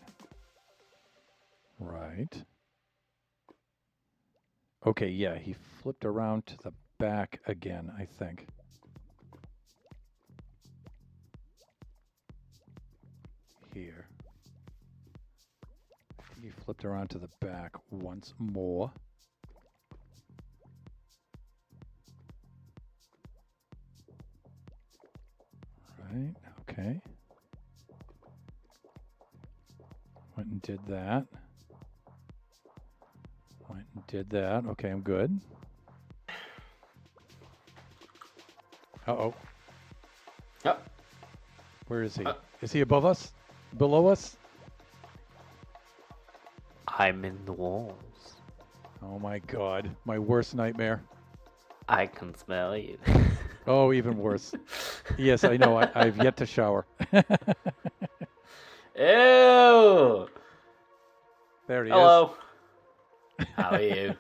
Right. Okay, yeah, he flipped around to the back again, I think. Here. He flipped around to the back once more. Right, okay. Went and did that. Went and did that. Okay, I'm good. Uh-oh. Yep. Where is he? Is he above us? Below us? I'm in the walls. Oh my god. My worst nightmare. I can smell you. Oh, even worse. Yes, I know. I've yet to shower. Ew! There he Hello. How are you?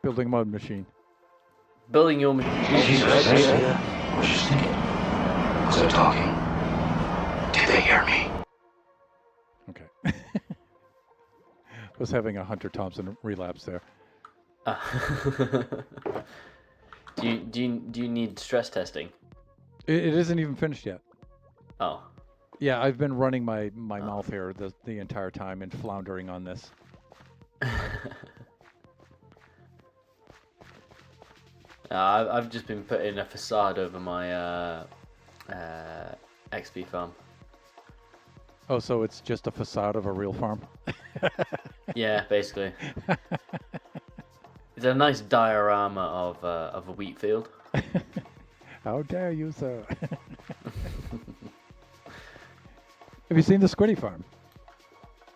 Building mud machine. Building your Did I was just thinking. Was I talking? Did they hear me? Okay. Was having a Hunter Thompson relapse there. Do you need stress testing? It isn't even finished yet. Oh. Yeah, I've been running my mouth here the entire time and floundering on this. I've just been putting a facade over my XP farm. Oh, so it's just a facade of a real farm? Yeah, basically. It's a nice diorama of a wheat field. How dare you, sir? Have you seen the Squiddy Farm?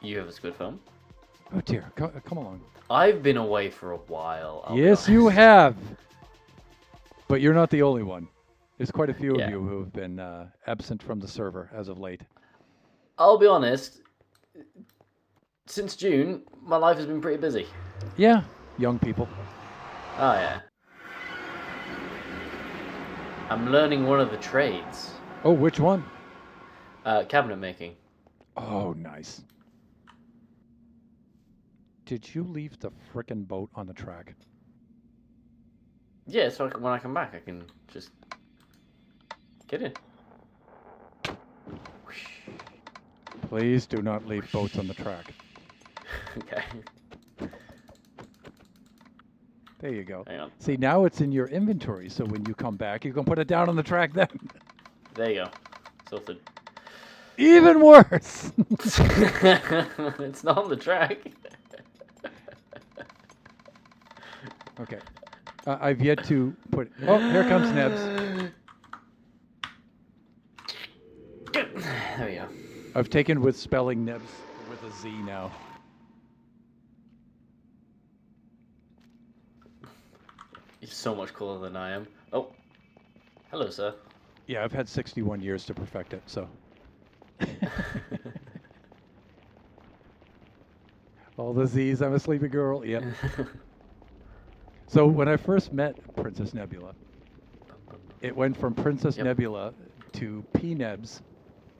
You have a squid farm? Oh dear, come along. I've been away for a while. I'll be Yes, you honest. have. But you're not the only one. There's quite a few Yeah. of you who have been absent from the server as of late. I'll be honest. Since June, my life has been pretty busy. Yeah, young people. Oh yeah. I'm learning one of the trades. Oh, which one? Cabinet making. Oh, nice. Did you leave the frickin' boat on the track? Yeah, so when I come back, I can just get in. Please do not leave boats on the track. Okay. There you go. Hang on. See, now it's in your inventory, so when you come back, you can put it down on the track then. There you go. Sorted. Even worse! It's not on the track. Okay. I've yet to put... Oh, here comes Nebs. There we go. I've taken with spelling Nebs with a Z now. You're so much cooler than I am. Oh. Hello, sir. Yeah, I've had 61 years to perfect it, so... All the Z's, I'm a sleepy girl. Yep. So when I first met Princess Nebula, it went from Princess Yep. Nebula to P-Nebs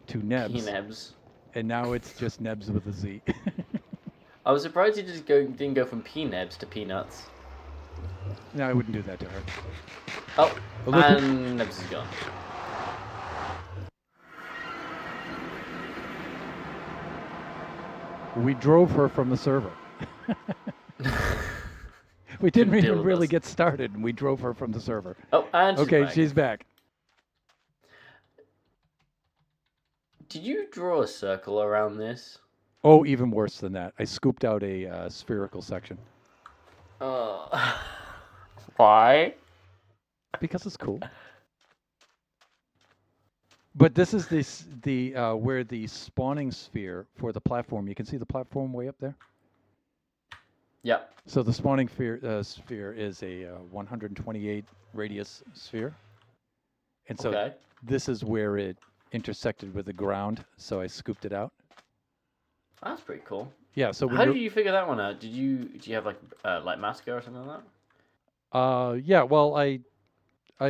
to Nebs, P-Nebs. and now it's just Nebs with a Z. I was surprised you just didn't go from P-Nebs to Peanuts. No, I wouldn't do that to her. Oh, Oh, look and Nebs is gone. We drove her from the server. We didn't Couldn't deal even with really us. get started, and we drove her from the server. Oh, and she's Okay, back. she's back. Did you draw a circle around this? Oh, even worse than that. I scooped out a spherical section. Why? Because it's cool. But this is the where the spawning sphere for the platform. You can see the platform way up there. Yep. So the spawning sphere is a 128 radius sphere, and so Okay. this is where it intersected with the ground. So I scooped it out. That's pretty cool. Yeah. So when How you're, did you figure that one out? Did you have like Masca or something like that? yeah. Well, I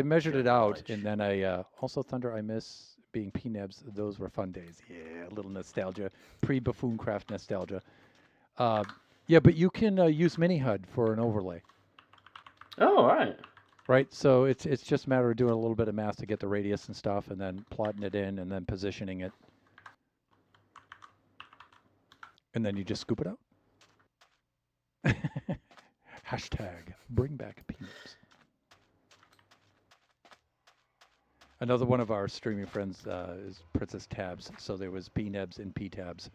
measured it out, and then I also Thunder. I miss being P-Nebs. Those were fun days. Yeah, a little nostalgia, pre-Buffooncraft nostalgia. Yeah, but you can use Mini HUD for an overlay, Oh, all right. right? So it's just a matter of doing a little bit of math to get the radius and stuff, and then plotting it in, and then positioning it, and then you just scoop it out. Hashtag bring back P-Nebs. Another one of our streaming friends is Princess Tabs, so there was P-Nebs and P-Tabs.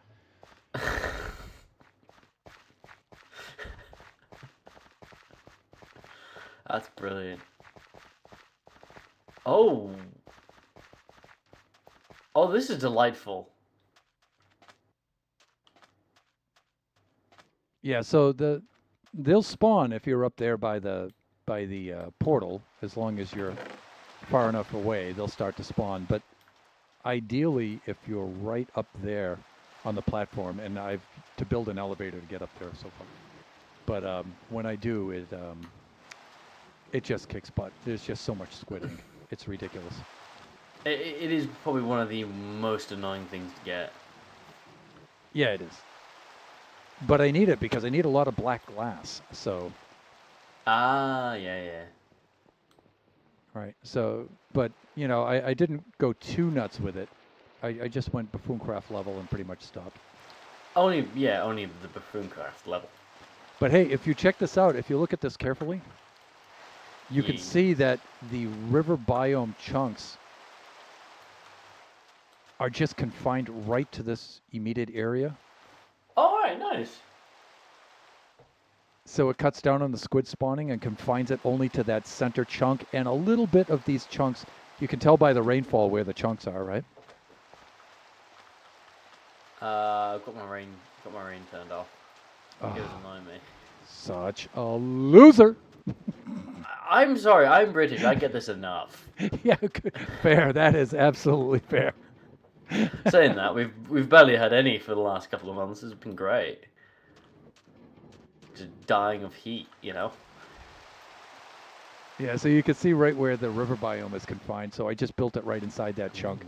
That's brilliant. Oh. Oh, this is delightful. Yeah, so they'll spawn if you're up there by the portal. As long as you're far enough away, they'll start to spawn. But ideally, if you're right up there on the platform, and I've to build an elevator to get up there so far. But when I do, it just kicks butt. There's just so much squidding. It's ridiculous. It is probably one of the most annoying things to get. Yeah, it is. But I need it because I need a lot of black glass. So, Ah, yeah. right. So, but, you know, I didn't go too nuts with it. I just went Buffooncraft level and pretty much stopped. Only the Buffooncraft level. But hey, if you check this out, if you look at this carefully, you can Yeah. see that the river biome chunks are just confined right to this immediate area. All right, nice. So it cuts down on the squid spawning and confines it only to that center chunk and a little bit of these chunks. You can tell by the rainfall where the chunks are, right? I've got my rain turned off. It was annoying me. Such a loser. I'm sorry, I'm British. I get this enough. Yeah, fair. That is absolutely fair. Saying that, we've barely had any for the last couple of months. It's been great. Just dying of heat, you know. Yeah, so you can see right where the river biome is confined. So I just built it right inside that chunk.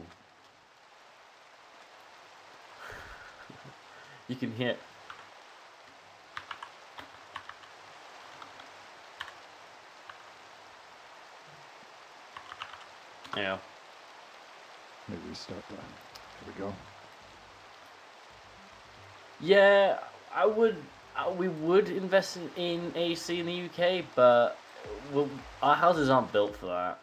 You can hear. Yeah. Maybe restart that. There we go. Yeah, we would invest in AC in the UK, but our houses aren't built for that.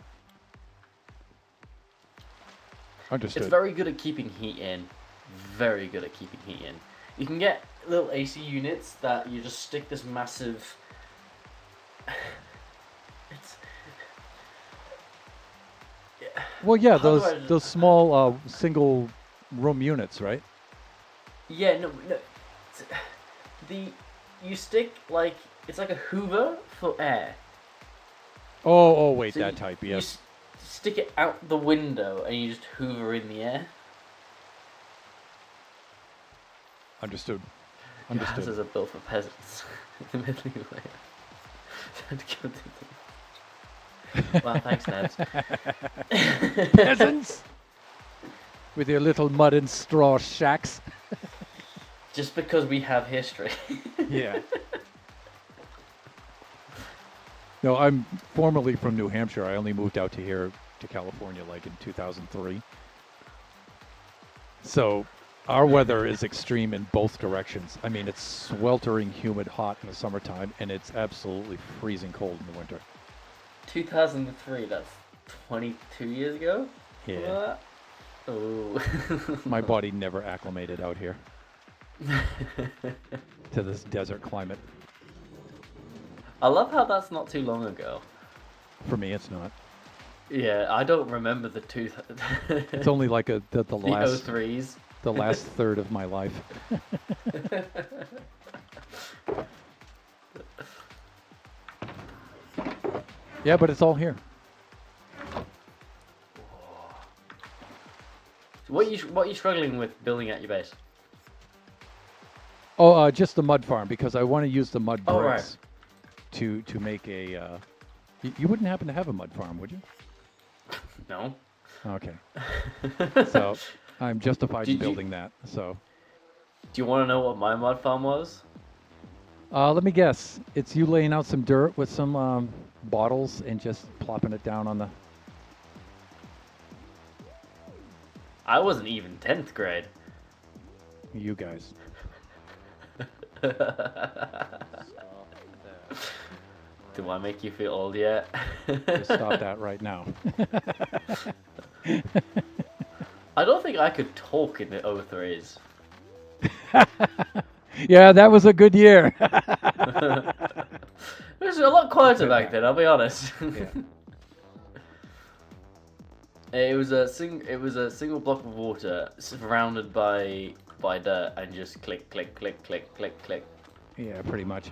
Understood. It's very good at keeping heat in. Very good at keeping heat in. You can get little AC units that you just stick this massive. It's. Well, yeah, How do I- those small single room units, right? Yeah, no. You stick like it's like a Hoover for air. Oh, wait, So that you- type, you yes. stick it out the window and you just hoover in the air. Understood. Houses Understood. are built for peasants. The middle way. Well, thanks, Ned. Peasants! With your little mud and straw shacks. Just because we have history. Yeah. No, I'm formerly from New Hampshire. I only moved out to here, to California, like in 2003. So our weather is extreme in both directions. I mean, it's sweltering, humid, hot in the summertime, and it's absolutely freezing cold in the winter. 2003, that's 22 years ago? Yeah. Oh. My body never acclimated out here to this desert climate. I love how that's not too long ago. For me, it's not. Yeah, I don't remember the two. It's only like the the last 03s. the last third of my life. Yeah, but it's all here. What are you struggling with building at your base? Oh, just the mud farm, because I want to use the mud Oh, right. bricks to make a. You wouldn't happen to have a mud farm, would you? No. Okay. So I'm justified in Did you- building that. So Do you want to know what my mud farm was? let me guess. It's you laying out some dirt with some bottles and just plopping it down on the. I wasn't even 10th grade. You guys. Do I make you feel old yet? Just stop that right now. I don't think I could talk in the 03s. Yeah, that was a good year. It was a lot quieter back then, I'll be honest. Yeah. It was a single block of water surrounded by dirt and just click click click click click click. Yeah, pretty much.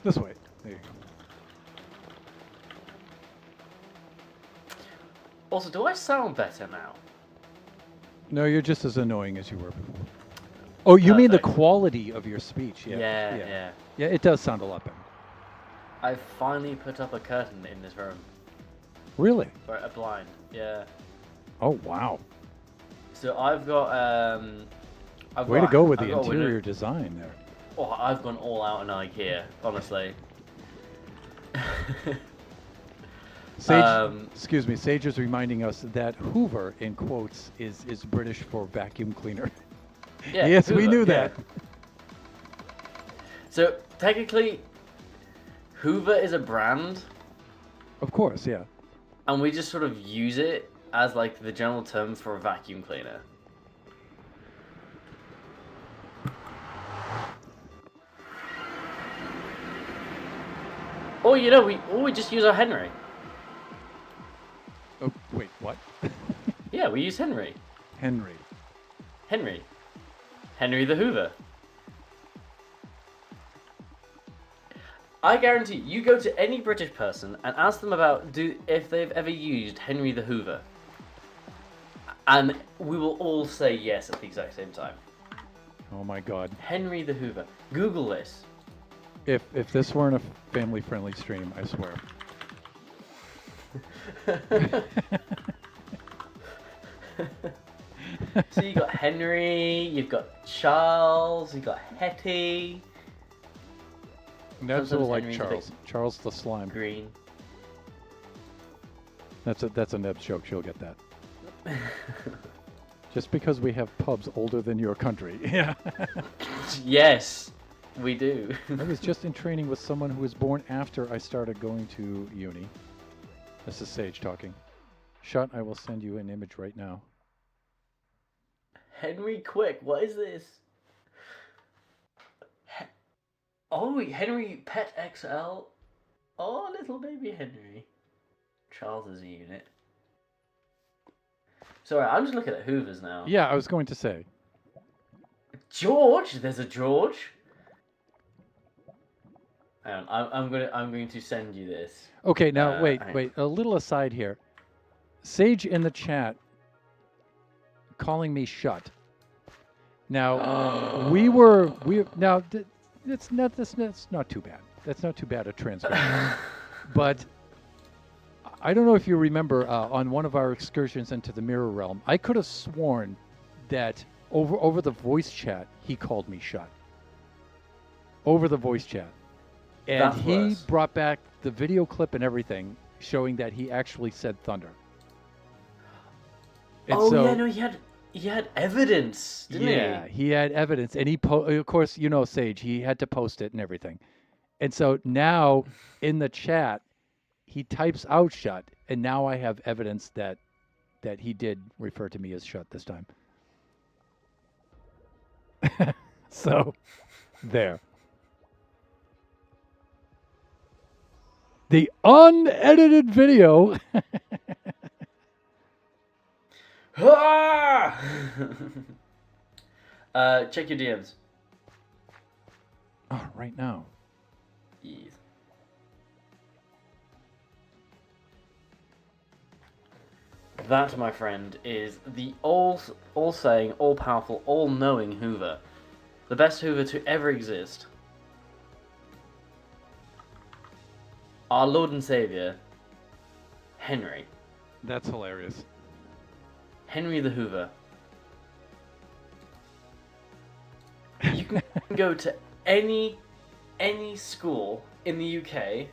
This way. There you go. Also, do I sound better now? No, you're just as annoying as you were before. Oh, you mean the Perfect. quality of your speech? Yeah. Yeah. Yeah, it does sound a lot better. I finally put up a curtain in this room. Really? Or a blind. Yeah. Oh, wow. So I've got Way to go with I've the got a window- interior design there. Oh, I've gone all out in IKEA, honestly. Sage, excuse me, Sage is reminding us that Hoover, in quotes, is British for vacuum cleaner. Yeah, Yes, we Hoover, knew yeah. that. So technically, Hoover is a brand, Of course, yeah. and we just sort of use it as like the general term for a vacuum cleaner. Or we just use our Henry. Oh, wait, what? Yeah, we use Henry. Henry. Henry the Hoover. I guarantee you go to any British person and ask them about if they've ever used Henry the Hoover. And we will all say yes at the exact same time. Oh my God. Henry the Hoover. Google this. If this weren't a family-friendly stream, I swear. So you got Henry, you've got Charles, you've got Hetty. Nebs will Sometimes like Henry's a bit Charles. Charles the slime. Green. That's a Nebs joke. She'll get that. Just because we have pubs older than your country. Yeah. Yes, we do. I was just in training with someone who was born after I started going to uni. This is Sage talking. Shut, I will send you an image right now. Henry Quick, what is this? Oh, Henry Pet XL. Oh, little baby Henry. Charles is a unit. Sorry, I'm just looking at Hoovers now. Yeah, I was going to say. George, there's a George. Hang on, I'm going to send you this. Okay, now wait. hang on. A little aside here. Sage in the chat calling me shut. Now that's not too bad. That's not too bad a transcription. But I don't know if you remember on one of our excursions into the Mirror Realm, I could have sworn that over the voice chat he called me shut. Over the voice chat. And That's he worse. brought back the video clip and everything showing that he actually said thunder. And Oh so, yeah, no, he had evidence, didn't yeah, he? he had evidence, and of course, you know, Sage, he had to post it and everything. And so now in the chat, he types out shut, and now I have evidence that he did refer to me as shut this time. So, there. The unedited video. Ah! Check your DMs. Oh, right now. Yes. That, my friend, is the all-saying, all-powerful, all-knowing Hoover. The best Hoover to ever exist. Our Lord and Savior, Henry. That's hilarious. Henry the Hoover. You can go to any school in the UK.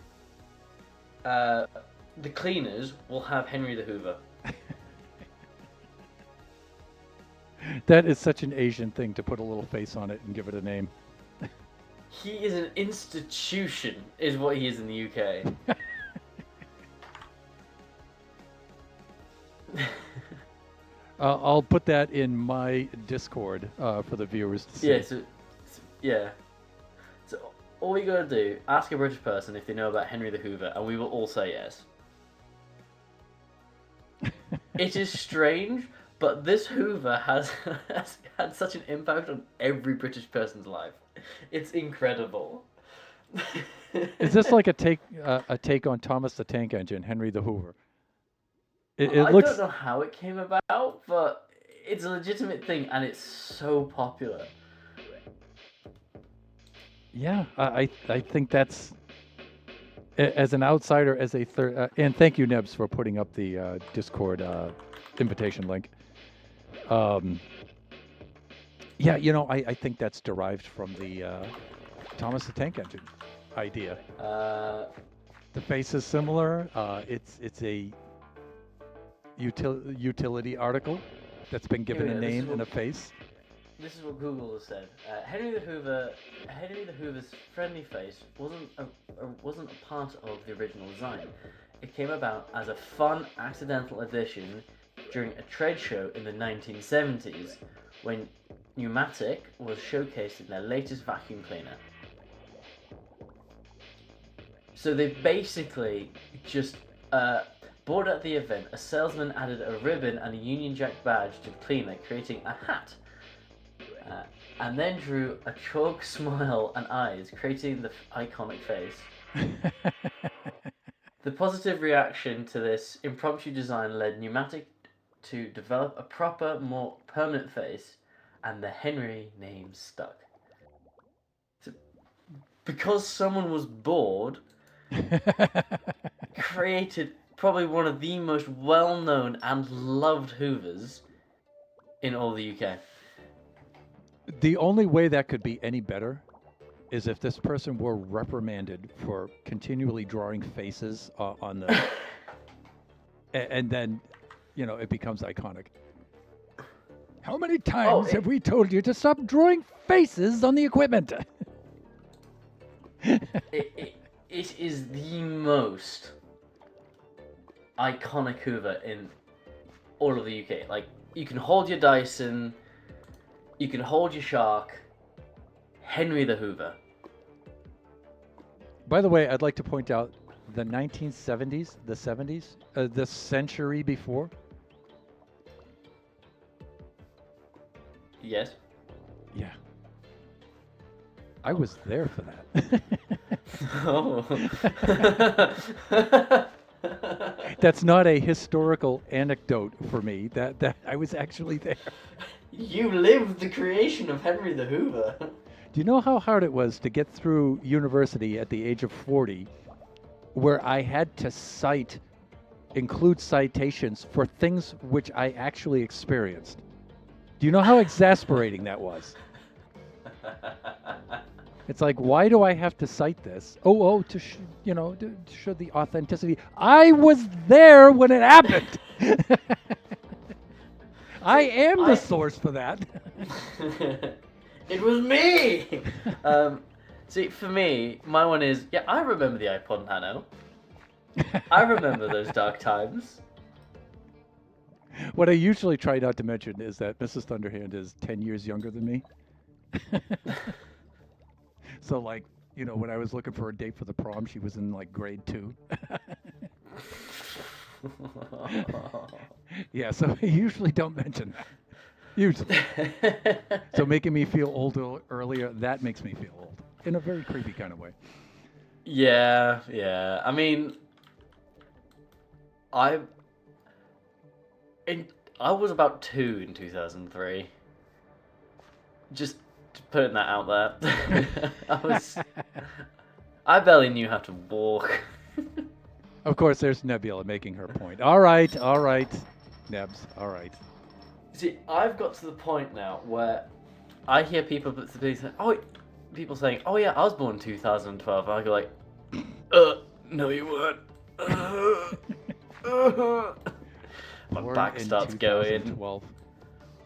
The cleaners will have Henry the Hoover. That is such an Asian thing to put a little face on it and give it a name. He is an institution, is what he is in the UK. I'll put that in my Discord for the viewers to see. Yeah, so all you gotta do, ask a British person if they know about Henry the Hoover, and we will all say yes. It is strange, but this Hoover has had such an impact on every British person's life. It's incredible. Is this like a take on Thomas the Tank Engine, Henry the Hoover? It I looks. don't know how it came about, but it's a legitimate thing, and it's so popular. Yeah, I think that's, as an outsider, as a third, and thank you, Nebs, for putting up the Discord invitation link. Yeah, you know, I think that's derived from the Thomas the Tank Engine idea. The face is similar. It's a utility article that's been given a Yeah, this name will- and a face. this is what Google has said. Henry the Hoover's friendly face wasn't a part of the original design. It came about as a fun, accidental addition during a trade show in the 1970s when Pneumatic was showcased in their latest vacuum cleaner. So they basically just board at the event, a salesman added a ribbon and a Union Jack badge to the cleaner, creating a hat. And then drew a chalk smile and eyes, creating the iconic face. The positive reaction to this impromptu design led Pneumatic to develop a proper, more permanent face, and the Henry name stuck. So, because someone was bored, created probably one of the most well-known and loved Hoovers in all the UK. The only way that could be any better is if this person were reprimanded for continually drawing faces on the, and then, you know, it becomes iconic. How many times have we told you to stop drawing faces on the equipment? It is the most iconic Hoover in all of the UK. Like, you can hold your Dyson, you can hold your Shark. Henry the Hoover. By the way, I'd like to point out the 1970s, the 70s, the century before. Yes. Yeah. I was there for that. Oh. That's not a historical anecdote for me. That I was actually there. You lived the creation of Henry the Hoover. Do you know how hard it was to get through university at the age of 40, where I had to include citations for things which I actually experienced? Do you know how exasperating that was? It's like, why do I have to cite this? To show the authenticity. I was there when it happened. I am the source for that. It was me! See, for me, my one is, I remember the iPod Nano. I remember those dark times. What I usually try not to mention is that Mrs. Thunderhand is 10 years younger than me. So, like, you know, when I was looking for a date for the prom, she was in, like, grade 2. Yeah, so I usually don't mention that. Usually. So making me feel old earlier, that makes me feel old. In a very creepy kind of way. Yeah. I mean, I was about 2 in 2003. Just putting that out there. I barely knew how to walk. Of course, there's Nebula making her point. All right, Nebs, all right. See, I've got to the point now where I hear people saying, oh yeah, I was born in 2012. And I go like, no you weren't. My Born back in starts going. 2012.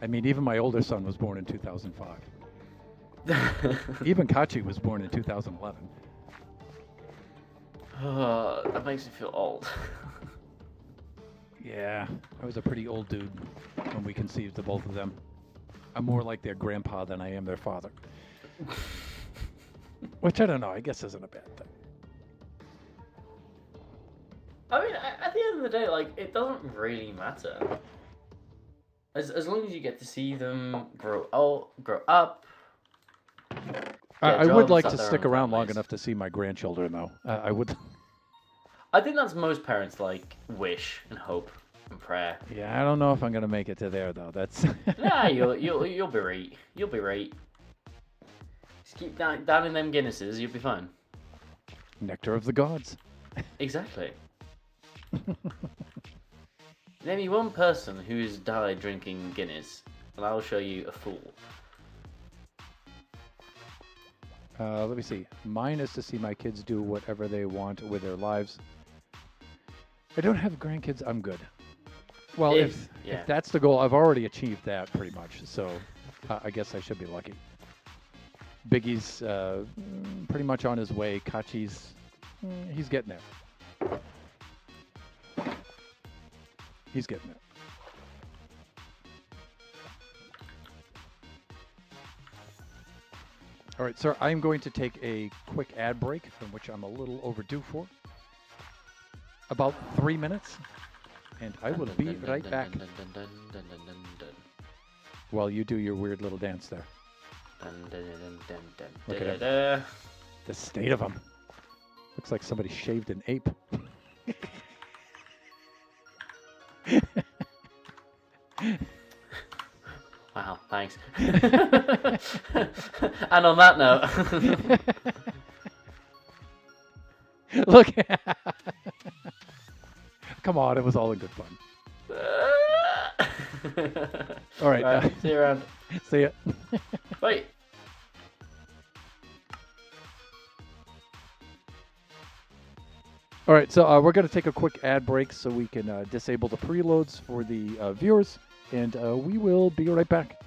I mean, even my older son was born in 2005. Even Kachi was born in 2011. That makes me feel old. Yeah, I was a pretty old dude when we conceived the both of them. I'm more like their grandpa than I am their father. Which I don't know, I guess isn't a bad thing. I mean, at the end of the day, like, it doesn't really matter. As long as you get to see them grow up. I would like to stick around long enough to see my grandchildren, though. I would. I think that's most parents' like wish and hope and prayer. Yeah, I don't know if I'm gonna make it to there though. That's. Nah, you'll be right. You'll be right. Just keep down in them Guinnesses. You'll be fine. Nectar of the gods. Exactly. Name me one person who's died drinking Guinness, and I'll show you a fool. Let me see. Mine is to see my kids do whatever they want with their lives. I don't have grandkids. I'm good. Well, if that's the goal, I've already achieved that pretty much. So I guess I should be lucky. Biggie's pretty much on his way. Kachi's, he's getting there. He's getting there. All right, sir, I'm going to take a quick ad break, from which I'm a little overdue for. About 3 minutes, and I will be right back while you do your weird little dance there. Look at him. The state of him. Looks like somebody shaved an ape. Wow, thanks. And on that note, Look. Come on, it was all in good fun. All right. Right, see you around. See ya. Wait. All right, so we're going to take a quick ad break so we can disable the preloads for the viewers, and we will be right back.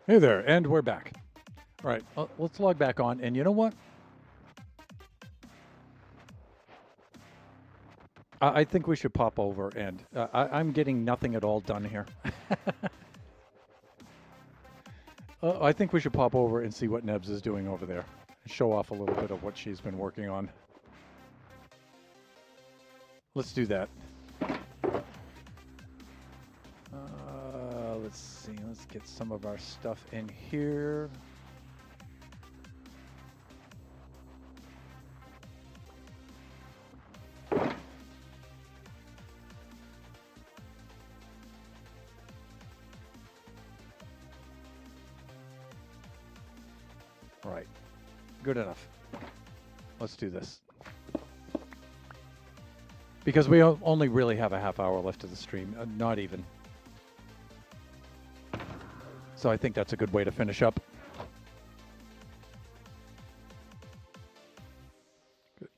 Hey there, and we're back. All right, let's log back on. And you know what? I think we should pop over, and I'm getting nothing at all done here. I think we should pop over and see what Nebs is doing over there. Show off a little bit of what she's been working on. Let's do that. Let's see. Let's get some of our stuff in here. Right. Good enough. Let's do this. Because we only really have a half hour left of the stream. Not even. So I think that's a good way to finish up. Good.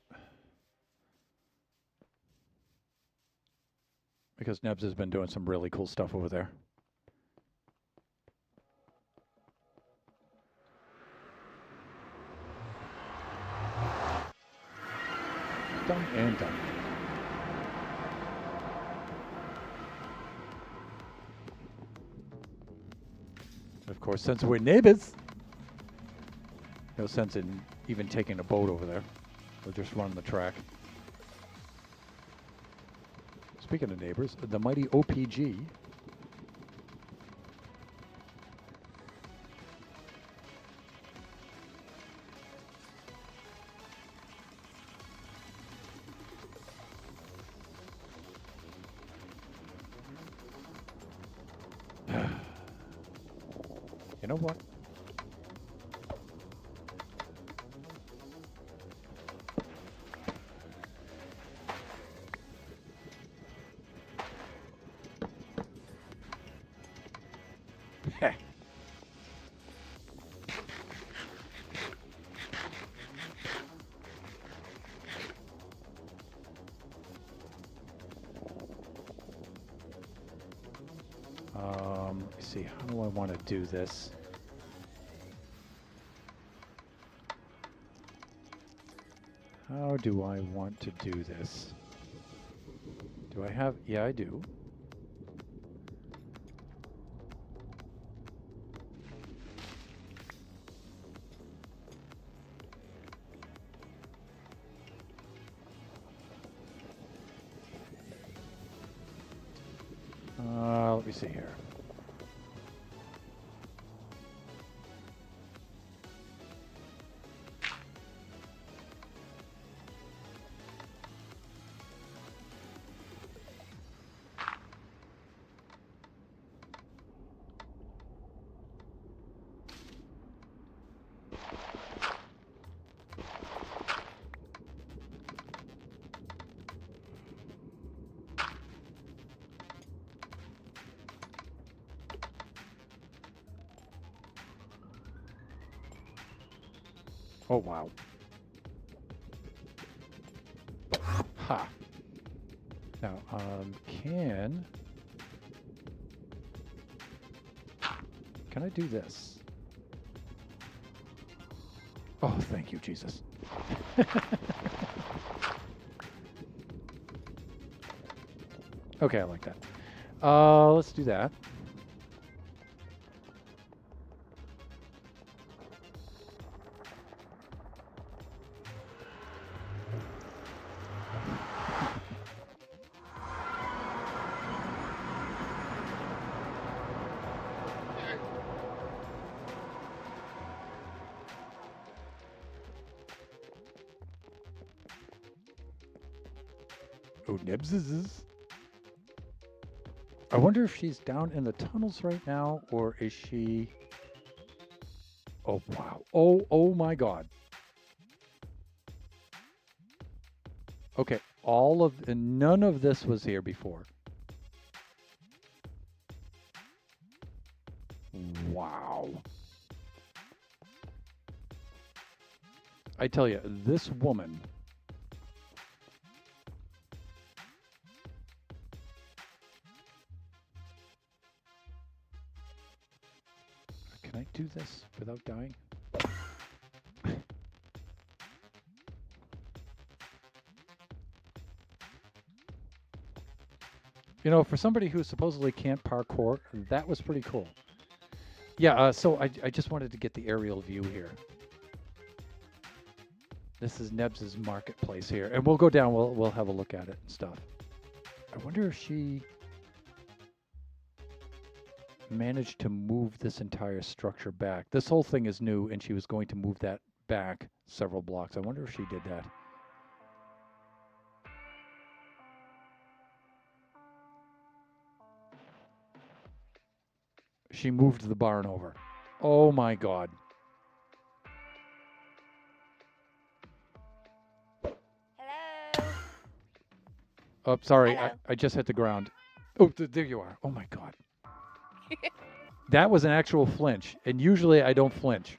Because Nebs has been doing some really cool stuff over there. Done and done. Of course, since we're neighbors, no sense in even taking a boat over there. We're just running the track. Speaking of neighbors, the mighty OPG. You know what? Heh. Let me see, how do I want to do this? How do I want to do this? Do I have, yeah, I do. Let me see here. Oh, wow. Ha. Now, can I do this? Oh, thank you, Jesus. Okay, I like that. Let's do that. Oh, Nibs. I wonder if she's down in the tunnels right now, or is she... Oh, wow. Oh my God. Okay, none of this was here before. Wow. I tell you, this woman... Can I do this without dying? You know, for somebody who supposedly can't parkour, that was pretty cool. Yeah, so I just wanted to get the aerial view here. This is Nebs' marketplace here, and we'll go down. We'll have a look at it and stuff. I wonder if she managed to move this entire structure back. This whole thing is new, and she was going to move that back several blocks. I wonder if she did that. She moved the barn over. Oh my God. Hello. Oh, sorry. Hello. I just hit the ground. Oh, there you are. Oh my God. That was an actual flinch, and usually I don't flinch.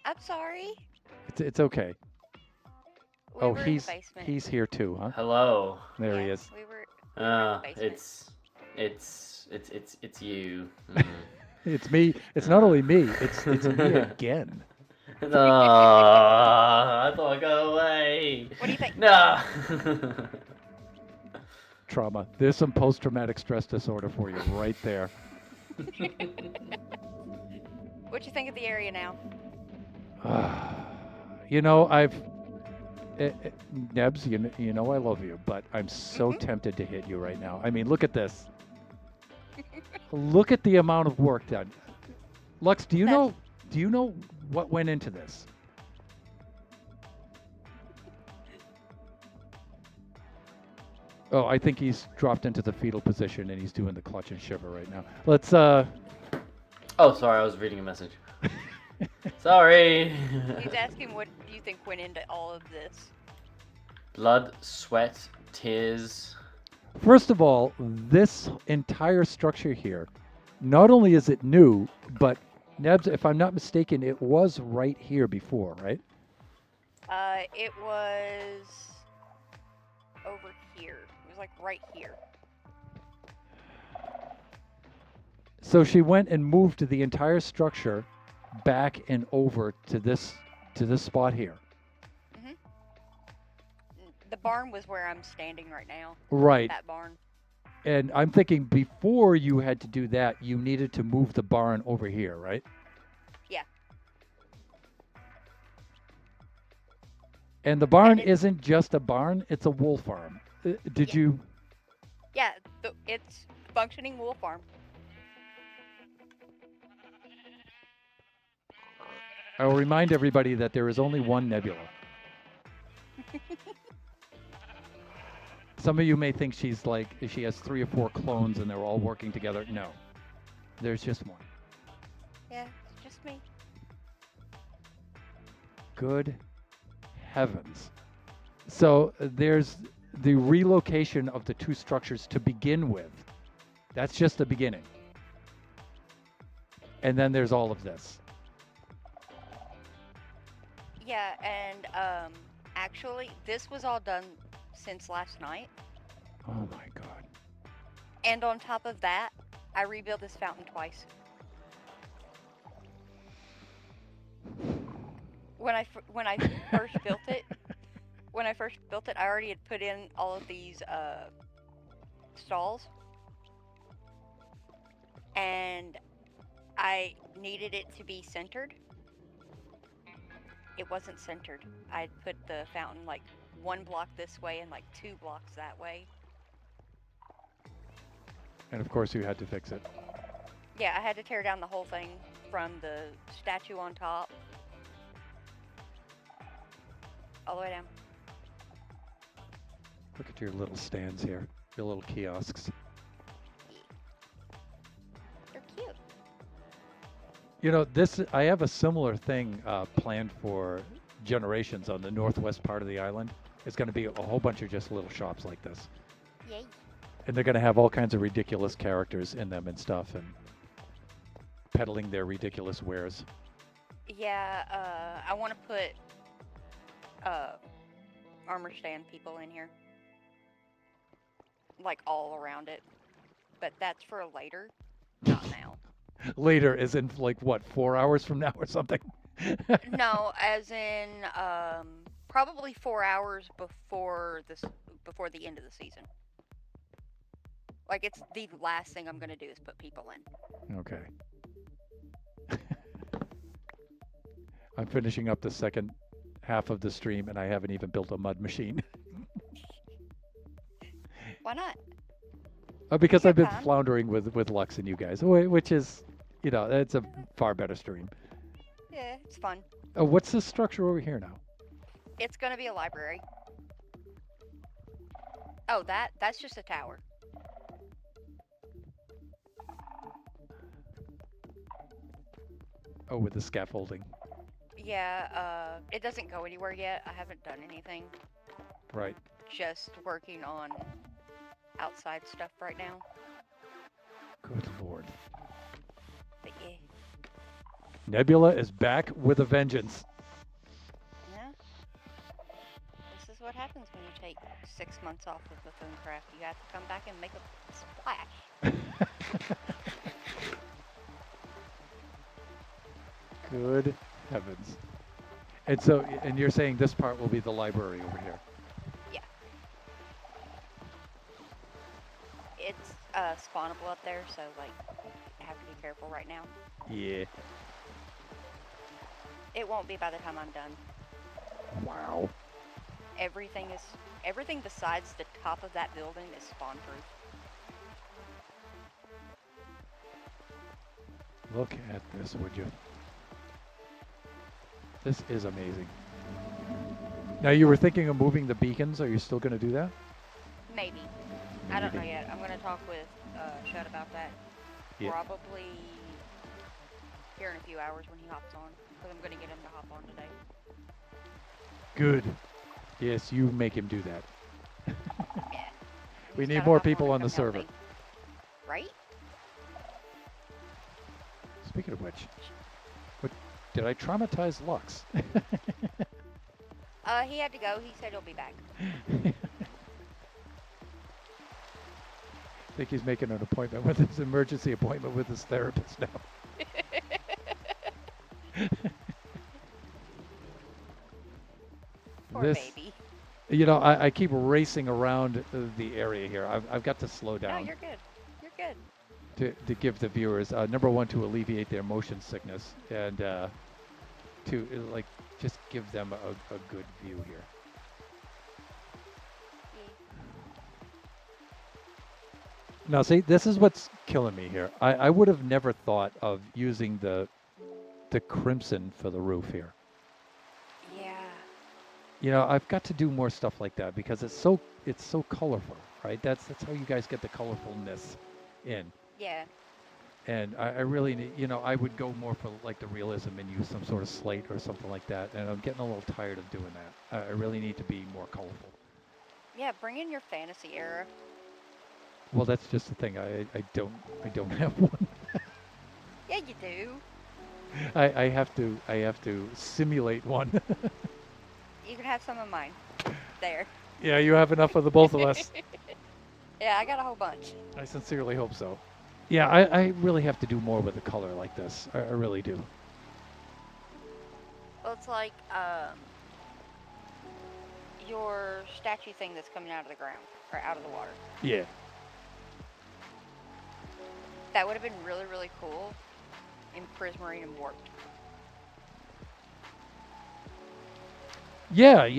I'm sorry. It's okay. We were in the he's basement. he's here too, huh? Hello. There he Yeah, is. We were in the basement. It's you. Mm. It's me. It's not only me. It's me again. I thought I'd go away. What do you think? No. Trauma. There's some post-traumatic stress disorder for you right there. What you think of the area now? You know, Nebs, you know I love you, but I'm so tempted to hit you right now. I mean, look at this. Look at the amount of work done. Lux, do you know what went into this? Oh, I think he's dropped into the fetal position and he's doing the clutch and shiver right now. Let's Oh, sorry, I was reading a message. Sorry. He's asking what you think went into all of this. Blood, sweat, tears. First of all, this entire structure here, not only is it new, but Nebs, if I'm not mistaken, it was right here before, right? It was over here. It was like right here. So she went and moved the entire structure back and over to this spot here. The barn was where I'm standing right now. Right. That barn. And I'm thinking before you had to do that, you needed to move the barn over here, right? Yeah. And the barn isn't just a barn, it's a wool farm. Did Yeah. you? Yeah, it's functioning wool farm. I will remind everybody that there is only one Nebula. Some of you may think she has 3 or 4 clones and they're all working together. No, there's just one. Yeah, it's just me. Good heavens. So there's the relocation of the 2 structures to begin with. That's just the beginning. And then there's all of this. Yeah, and actually, this was all done since last night. Oh my God. And on top of that, I rebuilt this fountain twice. When I first built it, I already had put in all of these stalls, and I needed it to be centered. It wasn't centered. I put the fountain like 1 block this way and like 2 blocks that way. And of course you had to fix it. Yeah, I had to tear down the whole thing from the statue on top all the way down. Look at your little stands here, your little kiosks. They're cute. You know, I have a similar thing planned for Generations on the northwest part of the island. It's going to be a whole bunch of just little shops like this. Yay. And they're going to have all kinds of ridiculous characters in them and stuff and peddling their ridiculous wares. Yeah, I want to put armor stand people in here. Like all around it. But that's for later, not now. Later, as in like what, 4 hours from now or something? No, as in probably 4 hours before the end of the season. Like it's the last thing I'm gonna do is put people in. Okay. I'm finishing up the second half of the stream, and I haven't even built a mud machine. Why not? Because You I've been got time. floundering with Lux and you guys, which is, it's a far better stream. Yeah, it's fun. What's this structure over here now? It's gonna be a library. Oh, that's just a tower. Oh, with the scaffolding. Yeah, it doesn't go anywhere yet. I haven't done anything. Right. Just working on outside stuff right now. Good lord. But yeah. Nebula is back with a vengeance. Yeah. This is what happens when you take 6 months off of Buffooncraft. You have to come back and make a splash. Good heavens. And so, and you're saying this part will be the library over here? Yeah. It's spawnable up there, so like I have to be careful right now. Yeah. It won't be by the time I'm done. Wow. Everything besides the top of that building is spawn proof. Look at this, would you? This is amazing. Now, you were thinking of moving the beacons. Are you still going to do that? Maybe. I don't know Maybe. yet. I'm gonna talk with Shud about that. Yeah. Probably here in a few hours when he hops on, because I'm gonna get him to hop on today. Good. Yes, you make him do that. Yeah. We He's need gotta more hop on people and on the come help server. me. Right? Speaking of which, what, did I traumatize Lux? He had to go. He said he'll be back. I think he's making an appointment with his emergency appointment with his therapist now. Poor This, baby. I keep racing around the area here. I've got to slow No, down you're good. You're good. to give the viewers, number one, to alleviate their motion sickness, and to just give them a good view here. Now, see, this is what's killing me here. I would have never thought of using the crimson for the roof here. Yeah. I've got to do more stuff like that because it's so colorful, right? That's how you guys get the colorfulness in. Yeah. And I really need, I would go more for like the realism and use some sort of slate or something like that. And I'm getting a little tired of doing that. I really need to be more colorful. Yeah, bring in your fantasy era. Well, that's just the thing. I don't have one. Yeah, you do. I have to simulate one. You can have some of mine. There. Yeah, you have enough of the both of us. Yeah, I got a whole bunch. I sincerely hope so. Yeah, I really have to do more with a color like this. I really do. Well, it's like your statue thing that's coming out of the ground or out of the water. Yeah. That would have been really, really cool in Prismarine and Warped. Yeah, I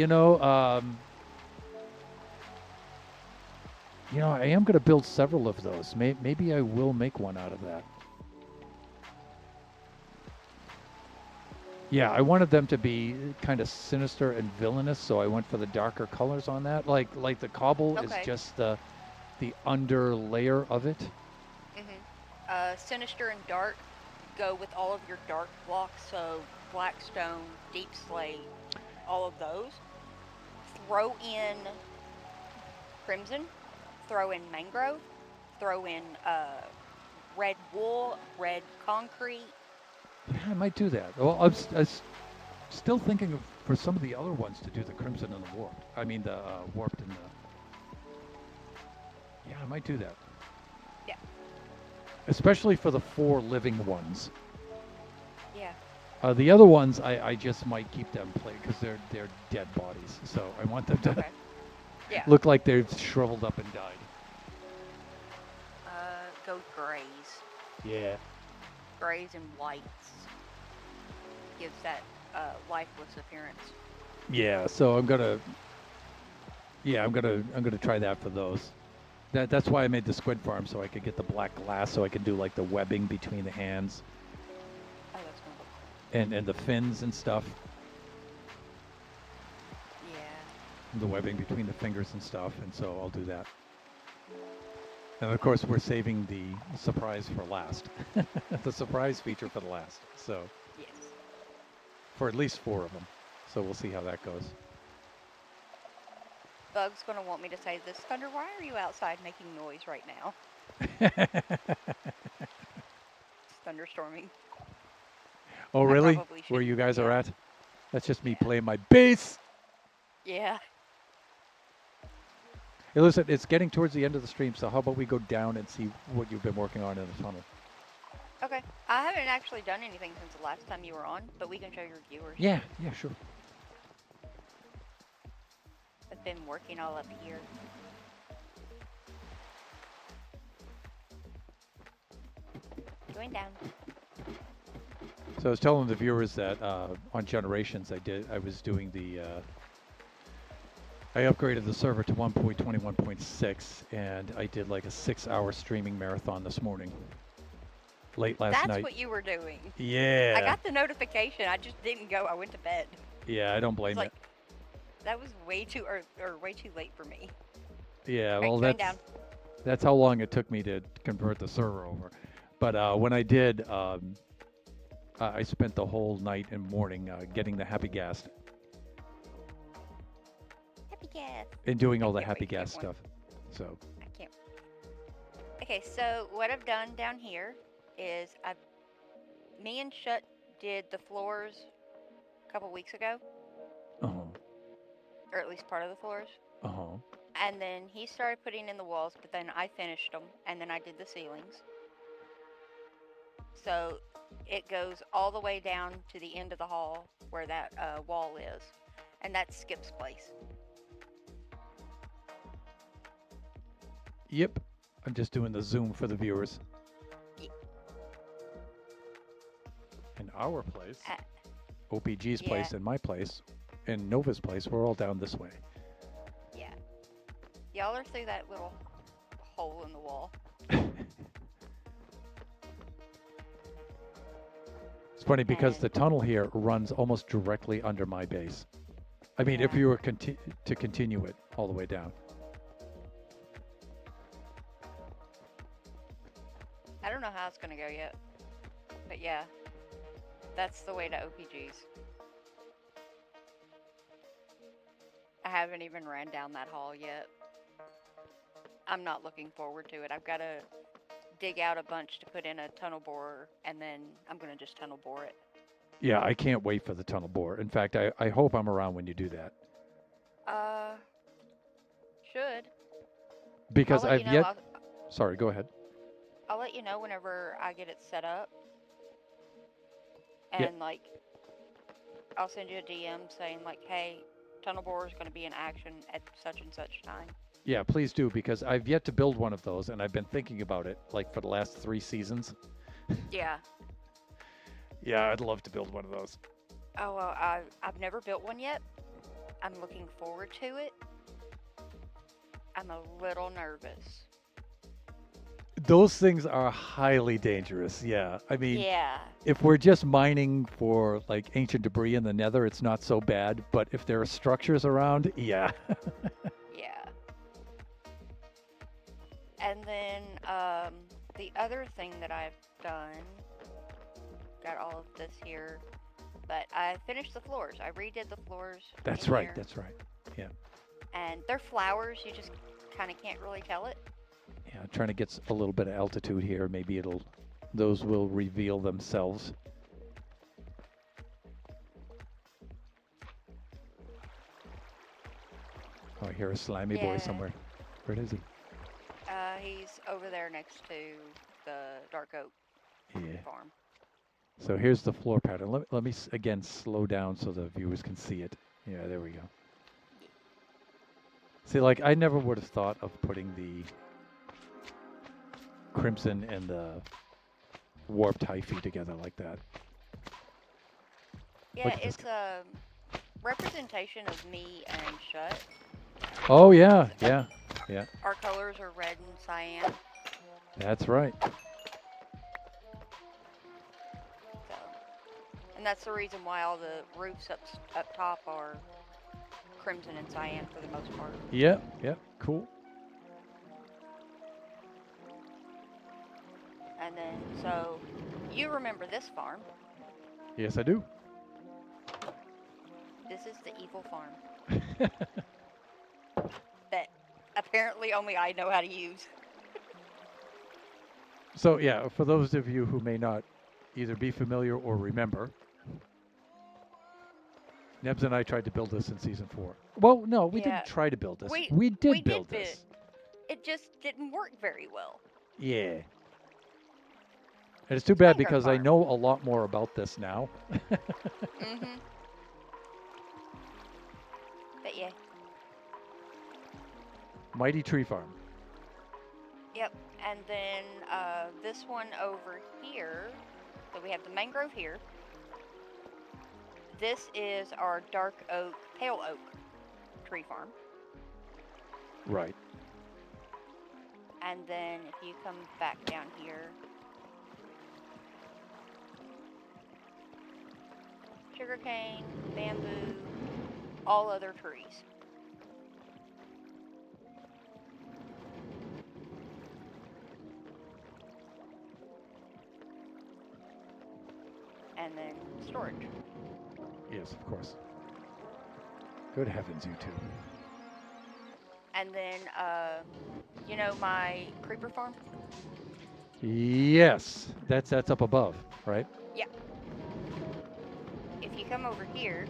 am going to build several of those. Maybe I will make one out of that. Yeah, I wanted them to be kind of sinister and villainous, so I went for the darker colors on that. Like the cobble is just the under layer of it. Mm-hmm. Sinister and dark go with all of your dark blocks, so Blackstone, Deep Slate, all of those. Throw in Crimson, throw in Mangrove, throw in red wool, red concrete. Yeah, I might do that. Well, I was still thinking of for some of the other ones to do the crimson and the warped. I mean the warped and the. Yeah, I might do that. Yeah. Especially for the 4 living ones. Yeah. The other ones, I just might keep them played because they're dead bodies. So I want them to Yeah. look like they've shriveled up and died. Go grays. Yeah. Grays and whites. Gives that lifeless appearance. Yeah, so I'm gonna try that for those. That's why I made the squid farm, so I could get the black glass, so I can do like the webbing between the hands Oh, that's gonna look cool. and the fins and stuff, Yeah. the webbing between the fingers and stuff, and so I'll do that. And of course, we're saving the surprise for last, the surprise feature for the last. So Yes. for at least 4 of them. So we'll see how that goes. Bug's gonna want me to say this. Thunder, why are you outside making noise right now? It's thunderstorming. Oh, I really? probably Where you shouldn't- guys are yeah. at? That's just me Yeah. playing my bass. Yeah. Hey, listen, it's getting towards the end of the stream, so how about we go down and see what you've been working on in the tunnel? Okay. I haven't actually done anything since the last time you were on, but we can show your viewers. Yeah, sure. I've been working all up here. Going down. So I was telling the viewers that on Generations, I was doing the, I upgraded the server to 1.21.6, and I did like a 6-hour streaming marathon this morning, late last That's night. what you were doing. Yeah. I got the notification. I just didn't go. I went to bed. Yeah, I don't It's blame like it. that was way too or way too late for me. Yeah, Right, well, going that's how long it took me to convert the server over. But when I did, I spent the whole night and morning getting the happy gas Happy gas. and doing all I the can't happy wait to get gas one. stuff. So I can't. Okay, so what I've done down here is me and Shut did the floors a couple weeks ago, or at least part of the floors. And then he started putting in the walls, but then I finished them, and then I did the ceilings. So it goes all the way down to the end of the hall where that wall is, and that's Skip's place. Yep, I'm just doing the zoom for the viewers. Ye- And our place, Uh, OPG's yeah. place, and my place, and Nova's place, we're all down this way. Yeah. Y'all are through that little hole in the wall. It's funny because And- the tunnel here runs almost directly under my base. I mean, if Yeah. you were to continue it all the way down. I don't know how it's gonna go yet, but yeah, that's the way to OPG's. I haven't even ran down that hall yet. I'm not looking forward to it. I've got to dig out a bunch to put in a tunnel borer, and then I'm gonna just tunnel bore it. Yeah, I can't wait for the tunnel bore. In fact, I hope I'm around when you do that. Should. Because I'll let I've you know. yet... Sorry, go ahead. I'll let you know whenever I get it set up. Yeah. And like, I'll send you a DM saying like, hey, tunnel borer is going to be in action at such and such time. Yeah, please do, because I've yet to build one of those, and I've been thinking about it, like, for the last 3 seasons. Yeah. Yeah, I'd love to build one of those. Oh, well, I've never built one yet. I'm looking forward to it. I'm a little nervous. Those things are highly dangerous, yeah. I mean, Yeah. if we're just mining for, like, ancient debris in the nether, it's not so bad, but if there are structures around, yeah. Yeah. And then the other thing that I've done, got all of this here, but I finished the floors. I redid the floors. That's in right, here, that's right. Yeah. And they're flowers. You just kind of can't really tell it. Yeah, I'm trying to get a little bit of altitude here. Maybe those will reveal themselves. Oh, I hear a slimy boy Yeah. somewhere. Where is he? He's over there next to the dark oak Yeah. farm. So here's the floor pattern. Let me again slow down so the viewers can see it. Yeah, there we go. See, like, I never would have thought of putting the crimson and the warped hyphae together like that. Yeah, Look at this it's representation of me and Shut. Oh yeah, yeah, yeah. Our colors are red and cyan. That's right. So, and that's the reason why all the roofs up top are crimson and cyan for the most part. Yep, yep. Cool. And then, so you remember this farm? Yes, I do. This is the evil farm that apparently only I know how to use. So yeah, for those of you who may not either be familiar or remember, Nebs and I tried to build this in season 4. Well, no, we Yeah. didn't try to build this. We did did build bid. this. It just didn't work very well. Yeah. And it's too bad Mangrove because I farm. know a lot more about this now. Mm-hmm. But yeah. Mighty Tree Farm. Yep. And then this one over here. So we have the mangrove here. This is our dark oak, pale oak tree farm. Right. And then if you come back down here, sugarcane, bamboo, all other trees. And then storage. Yes, of course. Good heavens, you two. And then, you know my creeper farm? Yes, that's up above, right? Yeah. If you come over here,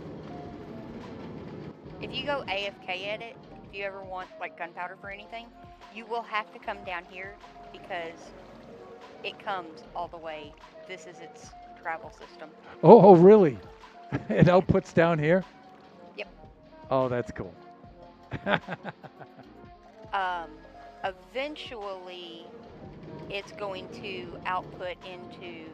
if you go AFK at it, if you ever want like gunpowder for anything, you will have to come down here because it comes all the way. This is its travel system. Oh, really? It outputs down here? Yep. Oh, that's cool. Eventually, it's going to output into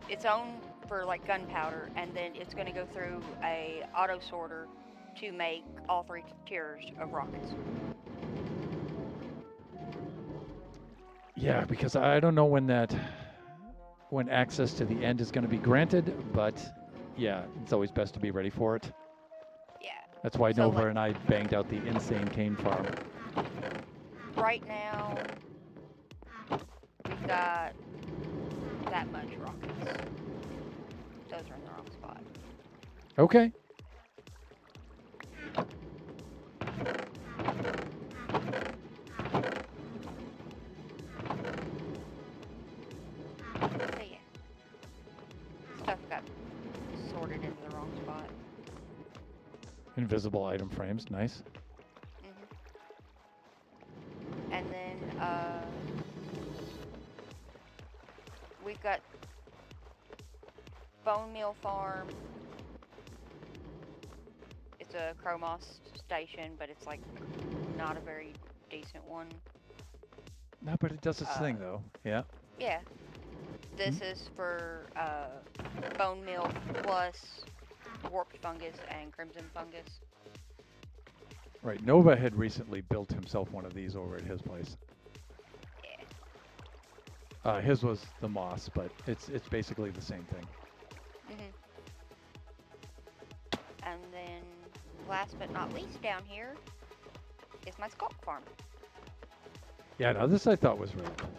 its own for like gunpowder, and then it's going to go through a auto sorter to make all 3 tiers of rockets. Yeah, because I don't know when access to the end is going to be granted, but yeah, it's always best to be ready for it. Yeah. That's why So, Nova like- and I banged out the insane cane farm. Right now, we've got that much rockets. Those are in the wrong spot. Okay. So yeah, stuff got sorted into the wrong spot. Invisible item frames, nice. And then we've got Bone Meal Farm. It's a Chromos station, but it's like not a very decent one. No, but it does its thing though. Yeah. Yeah. This is for bone meal plus warped fungus and crimson fungus. Right. Nova had recently built himself one of these over at his place. Yeah. His was the moss, but it's basically the same thing. And then last but not least down here is my skulk farm. Yeah, no, this I thought was really cool.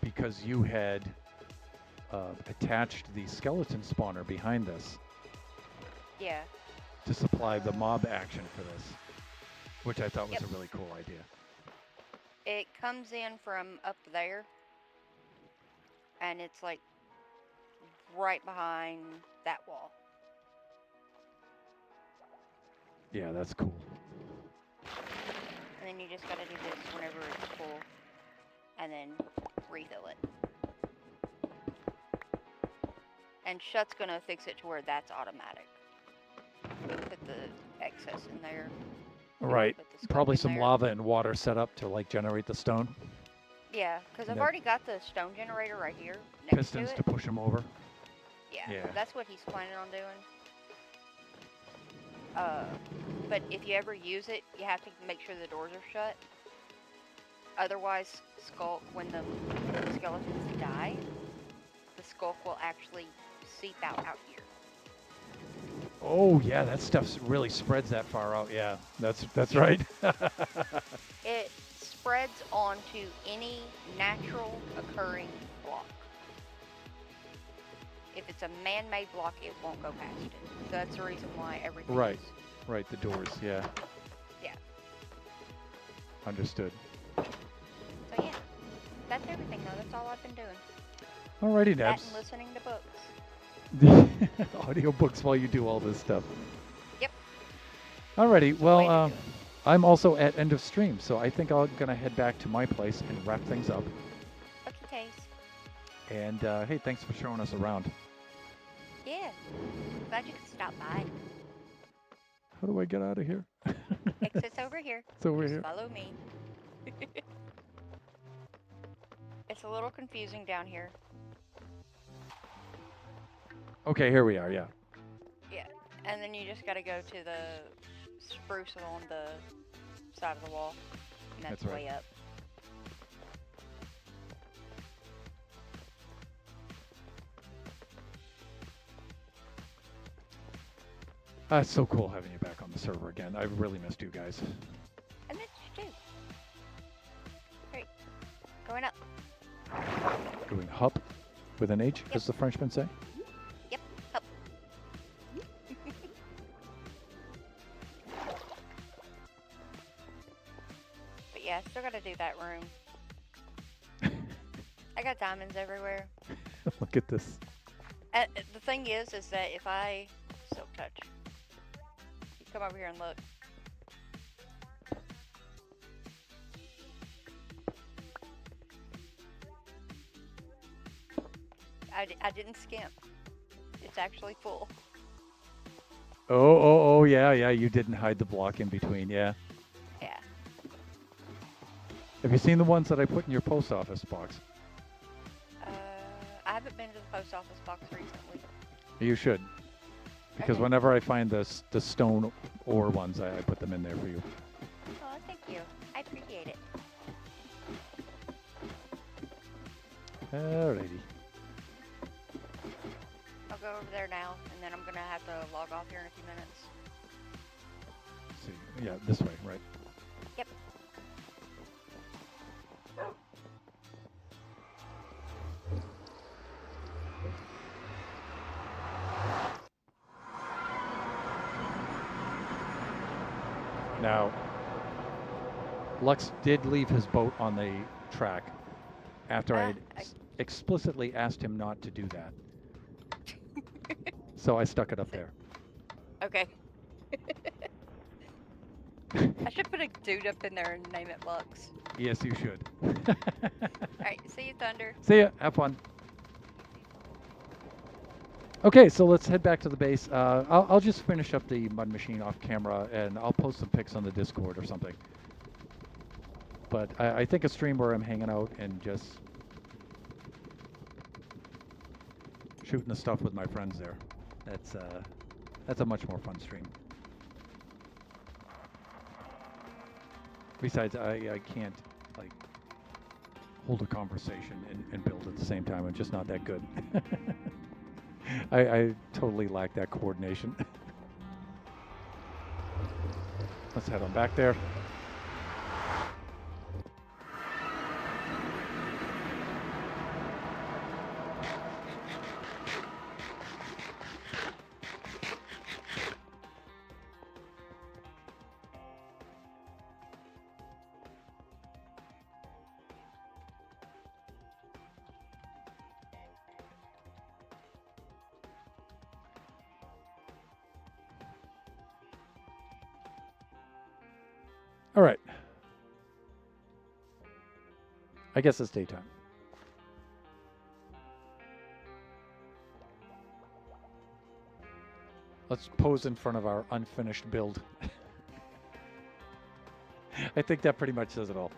Because you had attached the skeleton spawner behind this Yeah. to supply the mob action for this, which I thought was Yep. a really cool idea. It comes in from up there, and it's like right behind that wall. Yeah, that's cool. And then you just gotta do this whenever it's full, and then refill it. And Shut's gonna fix it to where that's automatic. You put the excess in there. Right. Put the scope Probably in some there. lava and water set up to like generate the stone. Yeah, because I've Yeah. already got the stone generator right here next Pistons to to it. push them over. Yeah, Yeah. that's what he's planning on doing. Uh, but if you ever use it, you have to make sure the doors are shut. Otherwise, Skulk, when the skeletons die, the Skulk will actually seep out here. Oh yeah, that stuff really spreads that far out. Yeah, that's Yeah. right. It spreads onto any natural occurring block. If it's a man-made block, it won't go past it. So that's the reason why everything Right. is. Right, the doors. Yeah. Yeah. Understood. So yeah, that's everything though. That's all I've been doing. Alrighty, That Nabs. and listening to books. Audiobooks while you do all this stuff. Yep. Alrighty, way to well, do it. I'm also at end of stream, so I think I'm gonna head back to my place and wrap things up. Okay, Taze. And hey, thanks for showing us around. Yeah. Glad you could stop by. How do I get out of here? Exit's over here. It's over Just here. follow me. It's a little confusing down here. Okay, here we are. Yeah. Yeah. And then you just gotta go to the spruce on the side of the wall. And that's That's right. way up. It's so cool having you back on the server again. I've really missed you guys. And that's you too. Great. Going up. Doing hup with an H, as the Frenchmen say. Yep. Up. But yeah, still gotta do that room. I got diamonds everywhere. Look at this. The thing is that if I silk touch, you come over here and look. I didn't skimp. It's actually full. Oh, yeah. You didn't hide the block in between. Yeah. Yeah. Have you seen the ones that I put in your post office box? I haven't been to the post office box recently. You should, because Okay. whenever I find the stone ore ones, I put them in there for you. Oh, thank you. I appreciate it. Alrighty. I'll go over there now, and then I'm gonna have to log off here in a few minutes. See, yeah, this way, right? Yep. Now, Lux did leave his boat on the track after I explicitly asked him not to do that. So I stuck it up there. Okay. I should put a dude up in there and name it Lux. Yes, you should. Alright, see you, Thunder. See ya. Have fun. Okay, so let's head back to the base. I'll just finish up the mud machine off camera, and I'll post some pics on the Discord or something. But I think a stream where I'm hanging out and just shooting the stuff with my friends there. That's a much more fun stream. Besides, I can't like hold a conversation and build at the same time. I'm just not that good. I totally lack that coordination. Let's head on back there. All right. I guess it's daytime. Let's pose in front of our unfinished build. I think that pretty much says it all.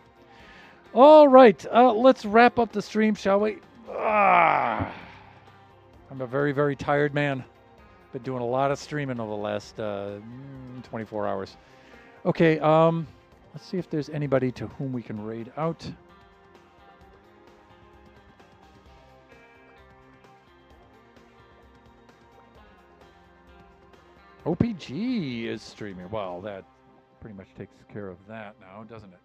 All right, let's wrap up the stream, shall we? I'm a very, very tired man. Been doing a lot of streaming over the last 24 hours. Okay, let's see if there's anybody to whom we can raid out. OPG is streaming. Well, that pretty much takes care of that now, doesn't it?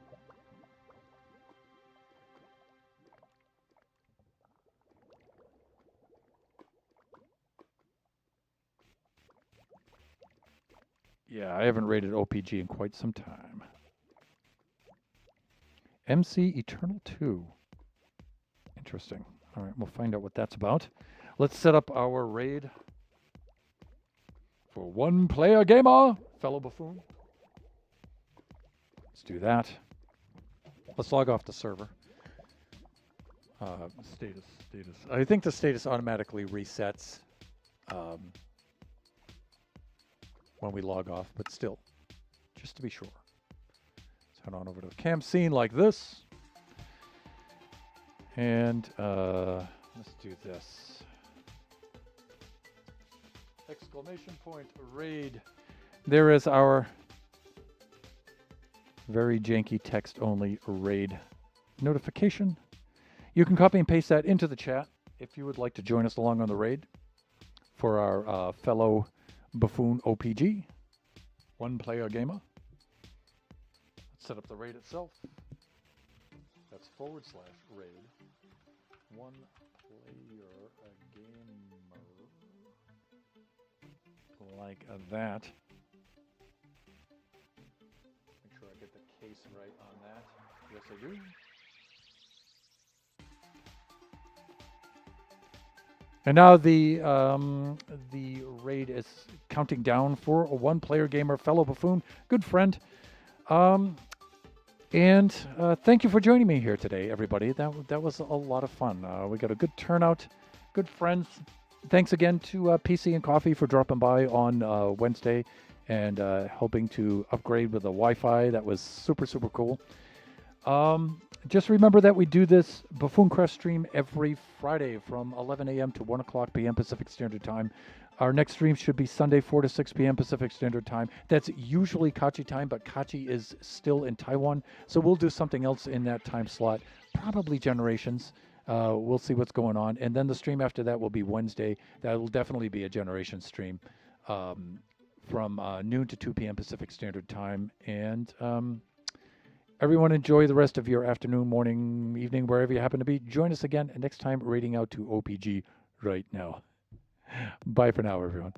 Yeah, I haven't rated OPG in quite some time. MC Eternal 2. Interesting. All right, we'll find out what that's about. Let's set up our raid for One Player Gamer, fellow buffoon. Let's do that. Let's log off the server. Status. I think the status automatically resets when we log off, but still, just to be sure. Let's head on over to the cam scene like this. And let's do this. Exclamation point raid. There is our very janky text only raid notification. You can copy and paste that into the chat if you would like to join us along on the raid for our fellow Buffoon OPG, One Player Gamer. Let's set up the raid itself. That's / raid. One Player Gamer. Like that. Make sure I get the case right on that. Yes, I do. And now the raid is counting down for a One Player Gamer, fellow buffoon, good friend. And thank you for joining me here today, everybody. That was a lot of fun. We got a good turnout, good friends. Thanks again to PC and Coffee for dropping by on Wednesday and helping to upgrade with the Wi-Fi. That was super, super cool. Just remember that we do this Buffooncraft stream every Friday from 11 a.m. to 1 o'clock p.m. Pacific Standard Time. Our next stream should be Sunday, 4 to 6 p.m. Pacific Standard Time. That's usually Kachi time, but Kachi is still in Taiwan, so we'll do something else in that time slot, probably Generations. We'll see what's going on. And then the stream after that will be Wednesday. That will definitely be a Generations stream from noon to 2 p.m. Pacific Standard Time. And everyone enjoy the rest of your afternoon, morning, evening, wherever you happen to be. Join us again next time raiding out to OPG right now. Bye for now, everyone.